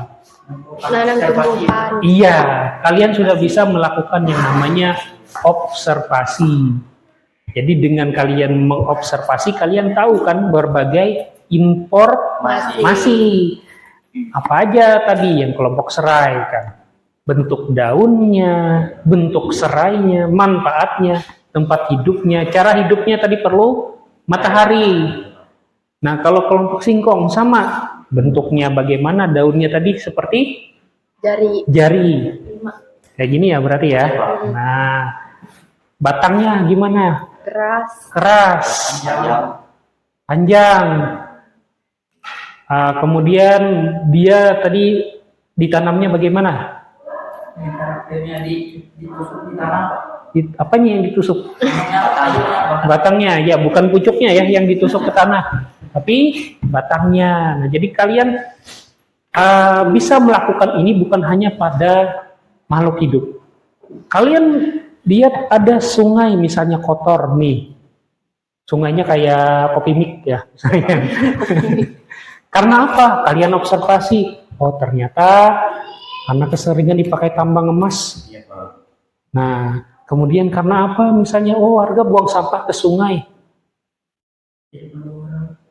S4: Nanam tumbuhan.
S3: Iya, kalian sudah bisa melakukan yang namanya observasi. Jadi dengan kalian mengobservasi, kalian tahu kan berbagai informasi. Apa aja tadi yang kelompok serai kan? Bentuk daunnya, bentuk serainya, manfaatnya, tempat hidupnya, cara hidupnya tadi perlu matahari. Nah, kalau kelompok singkong sama, bentuknya bagaimana, daunnya tadi seperti jari. Kayak gini ya berarti ya. Nah, batangnya gimana? Keras. Panjang. Kemudian dia tadi ditanamnya bagaimana?
S6: Karakternya ditusuk di tanah Pak.
S3: Apanya yang ditusuk? Batangnya, ya bukan pucuknya ya yang ditusuk ke tanah, tapi batangnya. Nah, jadi kalian bisa melakukan ini bukan hanya pada makhluk hidup. Kalian lihat ada sungai misalnya kotor nih, sungainya kayak kopi mik ya misalnya. Karena apa? Kalian observasi, oh ternyata karena keseringan dipakai tambang emas. Nah, kemudian karena apa? Misalnya, oh warga buang sampah ke sungai.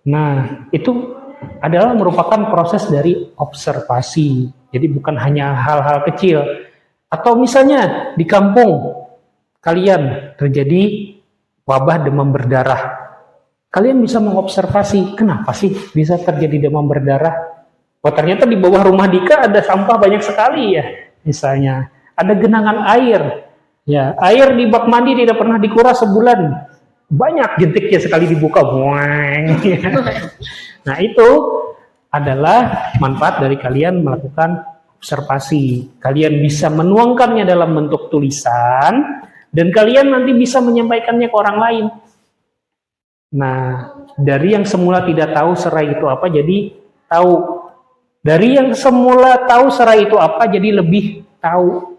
S3: Nah, itu adalah merupakan proses dari observasi. Jadi bukan hanya hal-hal kecil. Atau misalnya di kampung kalian terjadi wabah demam berdarah. Kalian bisa mengobservasi, kenapa sih bisa terjadi demam berdarah? Oh ternyata di bawah rumah Dika ada sampah banyak sekali ya. Misalnya, ada genangan air. Ya, air di bak mandi tidak pernah dikuras sebulan. Banyak jentiknya sekali dibuka. Nah, itu adalah manfaat dari kalian melakukan observasi. Kalian bisa menuangkannya dalam bentuk tulisan dan kalian nanti bisa menyampaikannya ke orang lain. Nah, dari yang semula tidak tahu serai itu apa jadi tahu. Dari yang semula tahu serai itu apa jadi lebih tahu.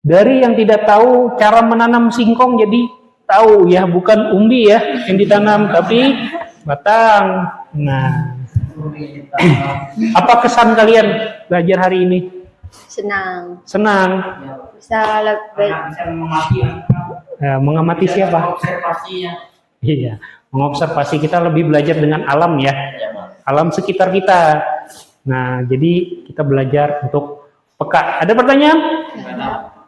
S3: Dari yang tidak tahu cara menanam singkong jadi tahu ya, bukan umbi ya yang ditanam tapi batang. Nah, apa kesan kalian belajar hari ini?
S4: Senang.
S3: Bisa
S4: Bisa
S3: mengamati siapa?
S6: Observasinya.
S3: Iya, mengobservasi, kita lebih belajar dengan alam ya, alam sekitar kita. Nah, jadi kita belajar untuk peka. Ada pertanyaan?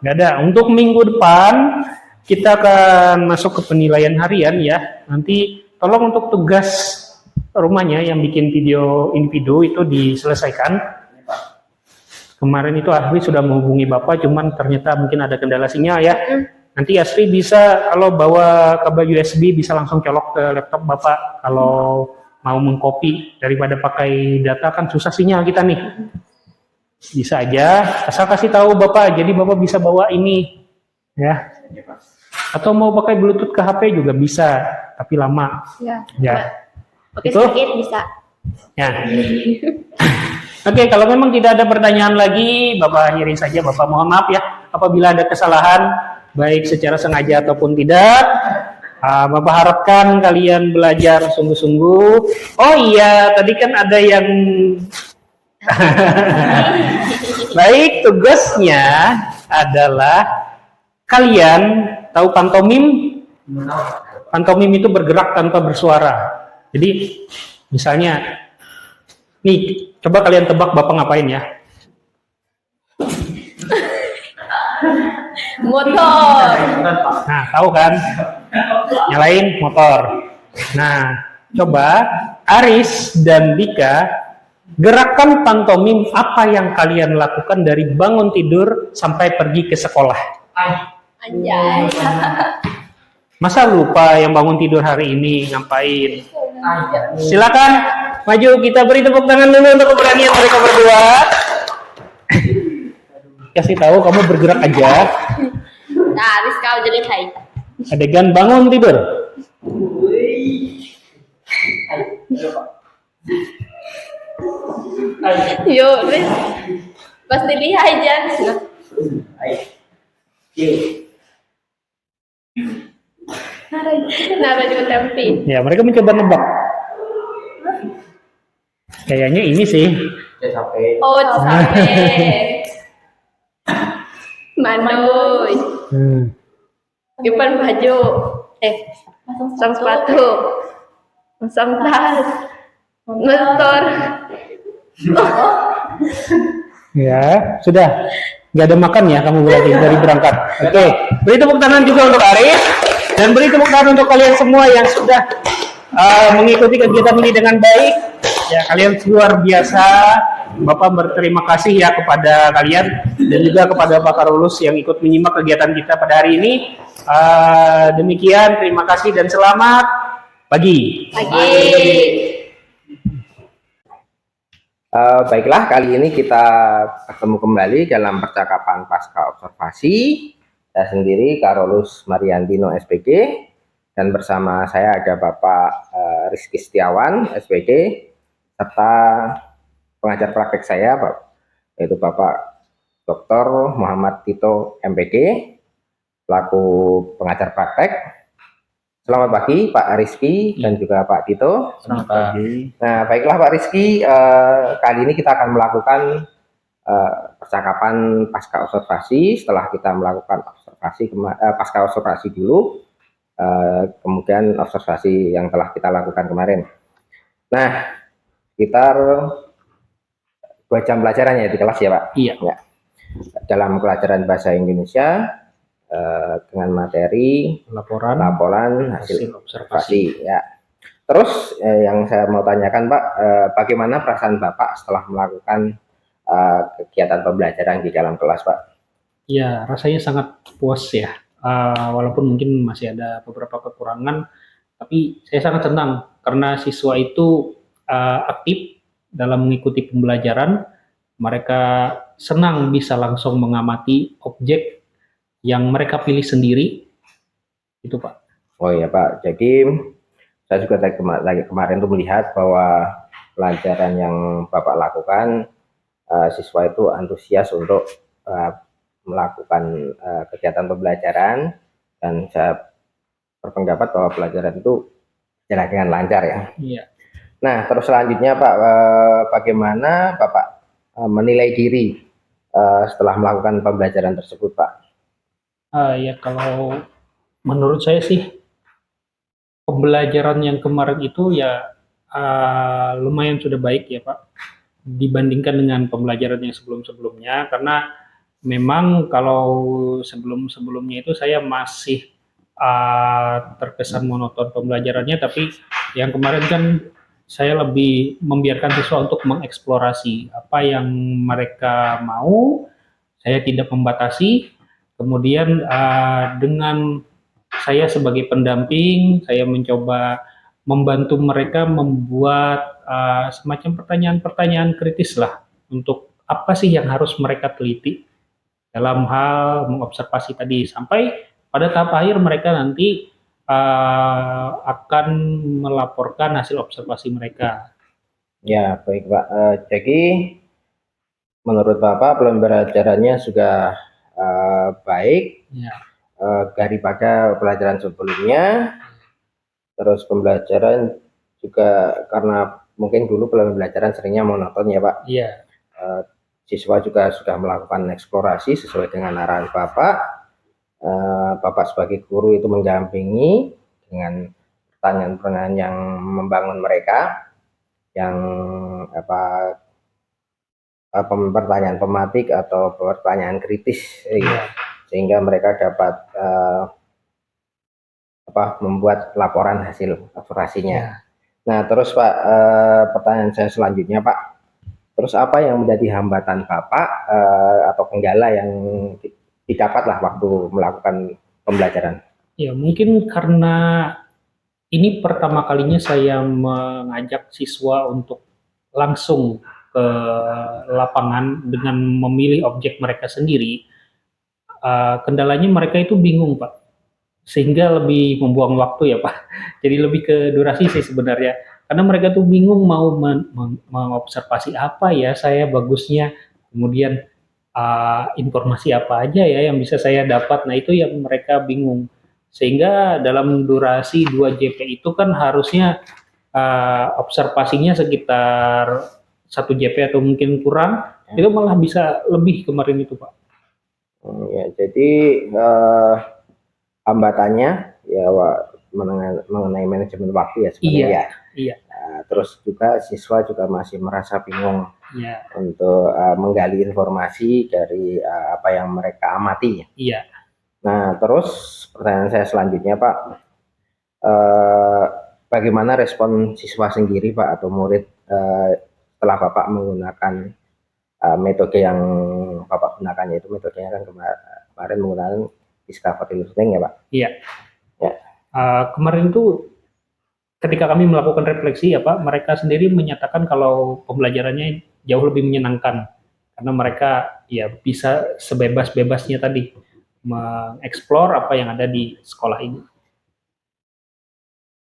S3: Nggak ada. Untuk minggu depan kita akan masuk ke penilaian harian ya. Nanti tolong untuk tugas rumahnya yang bikin video individu itu diselesaikan. Kemarin itu Asri sudah menghubungi Bapak, cuman ternyata mungkin ada kendala sinyal ya. Nanti Asri bisa kalau bawa kabel USB bisa langsung colok ke laptop Bapak kalau mau mengcopy, daripada pakai data kan susah sinyal kita nih. Bisa aja, asal kasih tahu Bapak, jadi Bapak bisa bawa ini ya. Atau mau pakai Bluetooth ke HP juga bisa, tapi lama.
S4: Ya.
S3: Ya.
S4: Oke,
S3: Itu?
S4: sedikit bisa.
S3: Ya. Oke, kalau memang tidak ada pertanyaan lagi, Bapak akhiri saja. Bapak mohon maaf ya apabila ada kesalahan, baik secara sengaja ataupun tidak. Bapak harapkan kalian belajar sungguh-sungguh. Oh iya, tadi kan ada yang baik, tugasnya adalah kalian tahu pantomim? Pantomim itu bergerak tanpa bersuara. Jadi misalnya nih, coba kalian tebak Bapak ngapain ya?
S4: Motor.
S3: Nah, tahu kan? Nyalain motor. Nah, coba Aris dan Dika gerakan pantomim apa yang kalian lakukan dari bangun tidur sampai pergi ke sekolah?
S4: Anjay.
S3: Masa lupa yang bangun tidur hari ini ngapain? Silakan maju, kita beri tepuk tangan dulu untuk keberanian mereka berdua. Kasih tahu kamu bergerak aja.
S4: Nah, Aris kau jadi hai.
S3: Adegan bangun tidur.
S4: Yuk, Aris. Pasti lihai Jan. Nara juga tempi.
S3: Ya, mereka mencoba nebak. Kayaknya ini sih.
S4: Oh, sampai. Mandoy. Kipan baju. Pasang sepatu. Pasang tas. Motor.
S3: Ya, sudah. Nggak ada makan ya kamu berarti dari berangkat. Oke, beri tepuk tangan juga untuk Aris dan beri tepuk tangan untuk kalian semua yang sudah mengikuti kegiatan ini dengan baik. Ya, kalian luar biasa. Bapak berterima kasih ya kepada kalian dan juga kepada Pak Karolus yang ikut menyimak kegiatan kita pada hari ini. Demikian, terima kasih dan selamat pagi.
S2: Baiklah, kali ini kita ketemu kembali dalam percakapan pasca observasi. Saya sendiri Karolus Mariantino SPG dan bersama saya ada Bapak Rizky Setiawan SPG serta pengajar praktek saya yaitu Bapak Dr. Muhammad Tito MPD selaku pengajar praktek. Selamat pagi Pak Rizky dan juga Pak Tito.
S3: Selamat pagi.
S2: Nah, baiklah Pak Rizky, kali ini kita akan melakukan percakapan pasca observasi. Setelah kita melakukan observasi pasca observasi dulu, kemudian observasi yang telah kita lakukan kemarin. Nah, sekitar 2 jam pelajarannya di kelas ya Pak?
S3: Iya.
S2: Ya. Dalam pelajaran bahasa Indonesia dengan materi laporan hasil observasi ya. Terus yang saya mau tanyakan Pak, bagaimana perasaan Bapak setelah melakukan kegiatan pembelajaran di dalam kelas Pak?
S3: Ya, rasanya sangat puas ya. Walaupun mungkin masih ada beberapa kekurangan, tapi saya sangat senang karena siswa itu aktif dalam mengikuti pembelajaran. Mereka senang bisa langsung mengamati objek yang mereka pilih sendiri, itu Pak.
S2: Oh iya Pak, jadi saya juga kemarin tuh melihat bahwa pelajaran yang Bapak lakukan, siswa itu antusias untuk melakukan kegiatan pembelajaran dan saya berpendapat bahwa pelajaran itu jalan dengan lancar ya.
S3: Iya.
S2: Nah, terus selanjutnya Pak, bagaimana Bapak menilai diri setelah melakukan pembelajaran tersebut Pak?
S3: Ya, kalau menurut saya sih pembelajaran yang kemarin itu ya lumayan sudah baik ya Pak dibandingkan dengan pembelajaran yang sebelum-sebelumnya, karena memang kalau sebelum-sebelumnya itu saya masih terkesan monoton pembelajarannya, tapi yang kemarin kan saya lebih membiarkan siswa untuk mengeksplorasi apa yang mereka mau, saya tidak membatasi. Kemudian dengan saya sebagai pendamping, saya mencoba membantu mereka membuat semacam pertanyaan-pertanyaan kritis lah untuk apa sih yang harus mereka teliti dalam hal mengobservasi tadi, sampai pada tahap akhir mereka nanti akan melaporkan hasil observasi mereka.
S2: Ya baik Pak, jadi menurut Bapak pembelajarannya sudah baik
S3: Ya,
S2: daripada pelajaran sebelumnya. Terus pembelajaran juga karena mungkin dulu pembelajaran seringnya monoton ya Pak.
S3: iya,
S2: Eh, Siswa juga sudah melakukan eksplorasi sesuai dengan arahan Bapak. Bapak sebagai guru itu mendampingi dengan pertanyaan-pertanyaan yang membangun mereka, yang apa pertanyaan pematik atau pertanyaan kritis,
S3: iya,
S2: sehingga mereka dapat membuat laporan hasil eksplorasinya.
S3: iya.
S2: Nah, terus Pak, pertanyaan saya selanjutnya Pak, terus apa yang menjadi hambatan Bapak atau kendala yang didapatlah waktu melakukan pembelajaran?
S3: Ya, mungkin karena ini pertama kalinya saya mengajak siswa untuk langsung ke lapangan dengan memilih objek mereka sendiri. Kendalanya mereka itu bingung, Pak, sehingga lebih membuang waktu ya, Pak. Jadi lebih ke durasi sih sebenarnya. Karena mereka tuh bingung mau mengobservasi apa ya saya bagusnya, kemudian informasi apa aja ya yang bisa saya dapat. Nah, itu yang mereka bingung. Sehingga dalam durasi 2 JP itu kan harusnya observasinya sekitar 1 JP atau mungkin kurang, itu malah bisa lebih kemarin itu, Pak.
S2: Ya, jadi hambatannya ya mengenai manajemen waktu ya sebenarnya.
S3: Iya,
S2: Ya.
S3: iya,
S2: Terus juga siswa juga masih merasa bingung
S3: iya,
S2: untuk menggali informasi dari apa yang mereka amati.
S3: iya.
S2: Nah, terus pertanyaan saya selanjutnya Pak, eh, bagaimana respon siswa sendiri Pak atau murid setelah Bapak menggunakan metode yang Bapak gunakan, yaitu metodenya kan kemarin menggunakan discovery learning ya Pak?
S3: Iya.
S2: Ya.
S3: Kemarin itu ketika kami melakukan refleksi ya Pak, mereka sendiri menyatakan kalau pembelajarannya jauh lebih menyenangkan karena mereka ya bisa sebebas-bebasnya tadi mengeksplor apa yang ada di sekolah ini.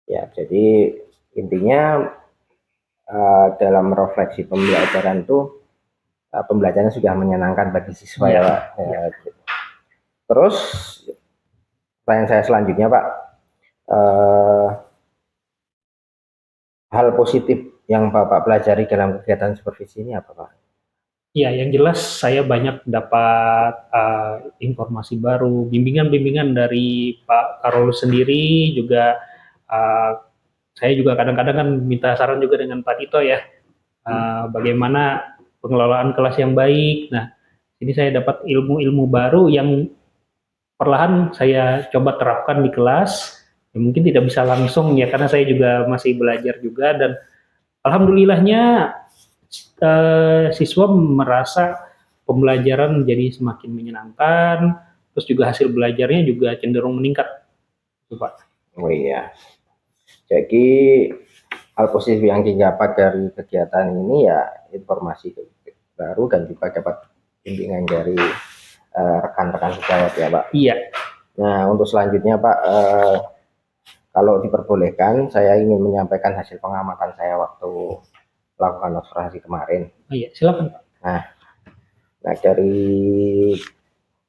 S2: Ya, jadi intinya dalam refleksi pembelajaran itu pembelajaran sudah menyenangkan bagi siswa ya Pak. Terus pertanyaan saya selanjutnya Pak, eh, hal positif yang Bapak pelajari dalam kegiatan supervisi ini apa Pak?
S3: Ya, yang jelas saya banyak dapat informasi baru, bimbingan-bimbingan dari Pak Karolus sendiri juga. uh, saya juga kadang-kadang kan minta saran juga dengan Pak Tito ya, bagaimana pengelolaan kelas yang baik. Nah, ini saya dapat ilmu-ilmu baru yang perlahan saya coba terapkan di kelas. Ya, mungkin tidak bisa langsung ya karena saya juga masih belajar juga, dan alhamdulillahnya siswa merasa pembelajaran menjadi semakin menyenangkan, terus juga hasil belajarnya juga cenderung meningkat, Pak.
S2: Oh iya, jadi hal positif yang didapat dari kegiatan ini ya informasi baru dan juga dapat bimbingan dari rekan-rekan sejawat ya Pak.
S3: Iya.
S2: Nah, untuk selanjutnya Pak, kalau diperbolehkan saya ingin menyampaikan hasil pengamatan saya waktu melakukan observasi kemarin.
S3: Oh iya, silakan Pak.
S2: Nah, dari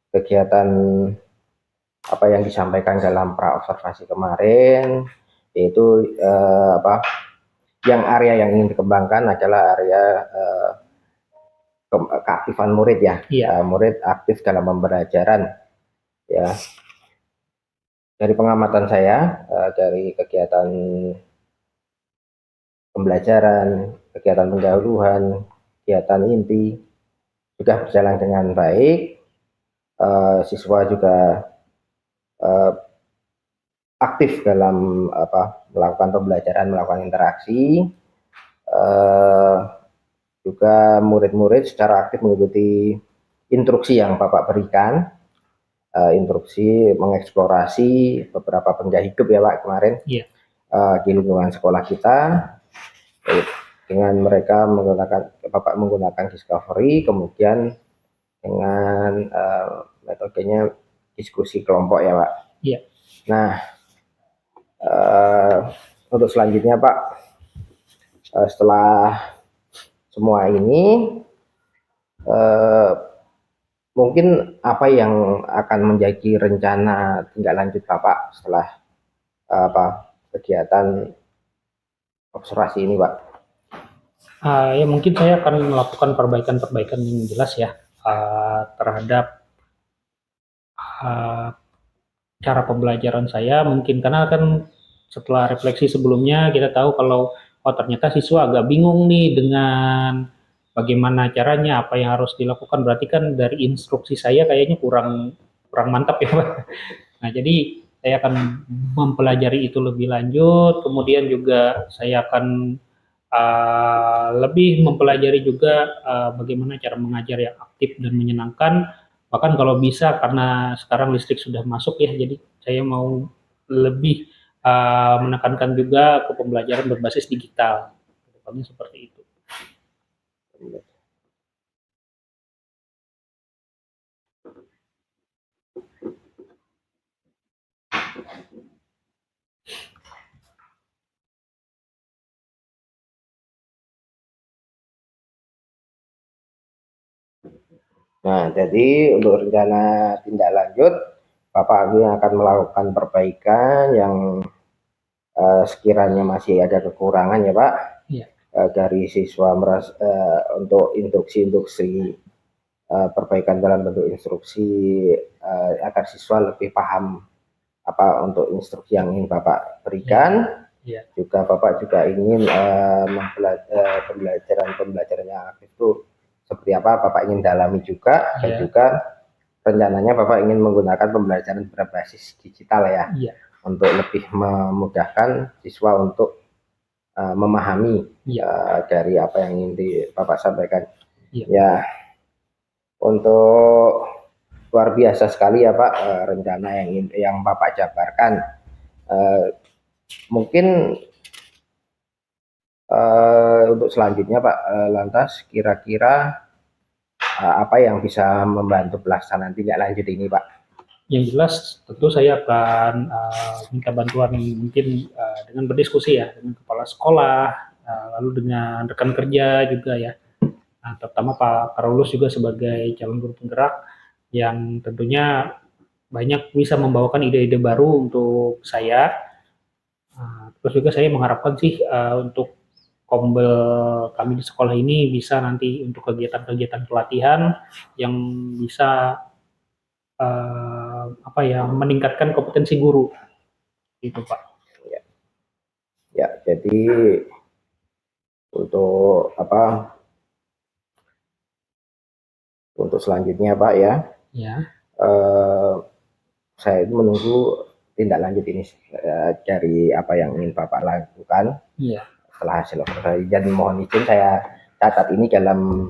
S2: kegiatan apa yang disampaikan dalam pra-observasi kemarin, yaitu yang area yang ingin dikembangkan adalah area keaktifan murid ya.
S3: Iya.
S2: Murid aktif dalam pembelajaran ya. Dari pengamatan saya dari kegiatan pembelajaran, kegiatan pendahuluan, kegiatan inti sudah berjalan dengan baik. Siswa juga aktif dalam melakukan pembelajaran, melakukan interaksi. Juga murid-murid secara aktif mengikuti instruksi yang Bapak berikan, instruksi mengeksplorasi beberapa benda hidup ya Pak kemarin.
S3: Iya.
S2: Di lingkungan sekolah kita, dengan mereka Bapak menggunakan discovery, kemudian dengan metodenya diskusi kelompok ya Pak.
S3: Iya.
S2: Nah, untuk selanjutnya Pak, setelah semua ini Eh, Mungkin apa yang akan menjadi rencana tindak lanjut Bapak setelah kegiatan observasi ini, Pak?
S3: Ya mungkin saya akan melakukan perbaikan-perbaikan yang jelas ya terhadap uh, cara pembelajaran saya mungkin karena kan setelah refleksi sebelumnya kita tahu kalau oh ternyata siswa agak bingung nih dengan bagaimana caranya apa yang harus dilakukan berarti kan dari instruksi saya kayaknya kurang kurang mantap ya Pak. Nah jadi saya akan mempelajari itu lebih lanjut kemudian juga saya akan lebih mempelajari juga bagaimana cara mengajar yang aktif dan menyenangkan. Bahkan kalau bisa karena sekarang listrik sudah masuk ya, jadi saya mau lebih menekankan juga ke pembelajaran berbasis digital. Kedepannya seperti itu.
S2: Nah, jadi untuk rencana tindak lanjut, Bapak ini akan melakukan perbaikan yang sekiranya masih ada kekurangan ya Pak,
S3: Iya.
S2: Dari siswa untuk instruksi perbaikan dalam bentuk instruksi agar siswa lebih paham apa untuk instruksi yang ingin Bapak berikan.
S3: Iya.
S2: Juga Bapak juga ingin pembelajaran yang aktif itu seperti apa Bapak ingin dalami juga, dan juga rencananya Bapak ingin menggunakan pembelajaran berbasis digital ya, untuk lebih memudahkan siswa untuk memahami dari apa yang ingin Bapak sampaikan. Ya, untuk luar biasa sekali ya Pak rencana yang Bapak jabarkan. Mungkin untuk selanjutnya Pak, lantas kira-kira apa yang bisa membantu pelaksanaan tindak lanjut ini Pak?
S3: Yang jelas tentu saya akan minta bantuan mungkin dengan berdiskusi ya dengan kepala sekolah, lalu dengan rekan kerja juga ya. Nah, terutama Pak Karolus juga sebagai calon guru penggerak yang tentunya banyak bisa membawakan ide-ide baru untuk saya. Terus juga saya mengharapkan sih untuk kombel kami di sekolah ini bisa nanti untuk kegiatan-kegiatan pelatihan yang bisa meningkatkan kompetensi guru itu Pak.
S2: Ya, jadi untuk untuk selanjutnya Pak ya, saya itu menunggu tindak lanjut ini dari apa yang ingin Bapak lakukan setelah hasil observasi, dan mohon izin saya catat ini dalam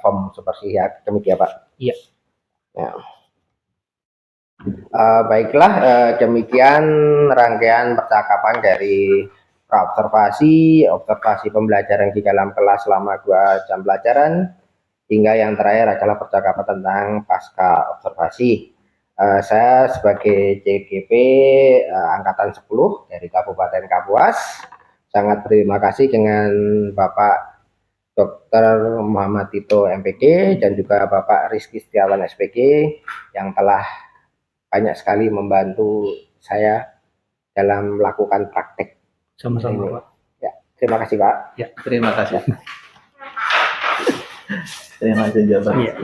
S2: form supervisi akademik ya Pak.
S3: Iya.
S2: Ya. Baiklah, demikian rangkaian percakapan dari observasi pembelajaran di dalam kelas selama 2 jam pelajaran, hingga yang terakhir adalah percakapan tentang pasca observasi. Saya sebagai CGP Angkatan 10 dari Kabupaten Kapuas sangat berterima kasih dengan Bapak Dr. Muhammad Tito MPG dan juga Bapak Rizky Setiawan SPG yang telah banyak sekali membantu saya dalam melakukan praktek.
S3: Sama-sama Pak.
S2: Ya, terima kasih Pak.
S3: Ya,
S7: terima kasih. Terima kasih Pak.
S3: Iya.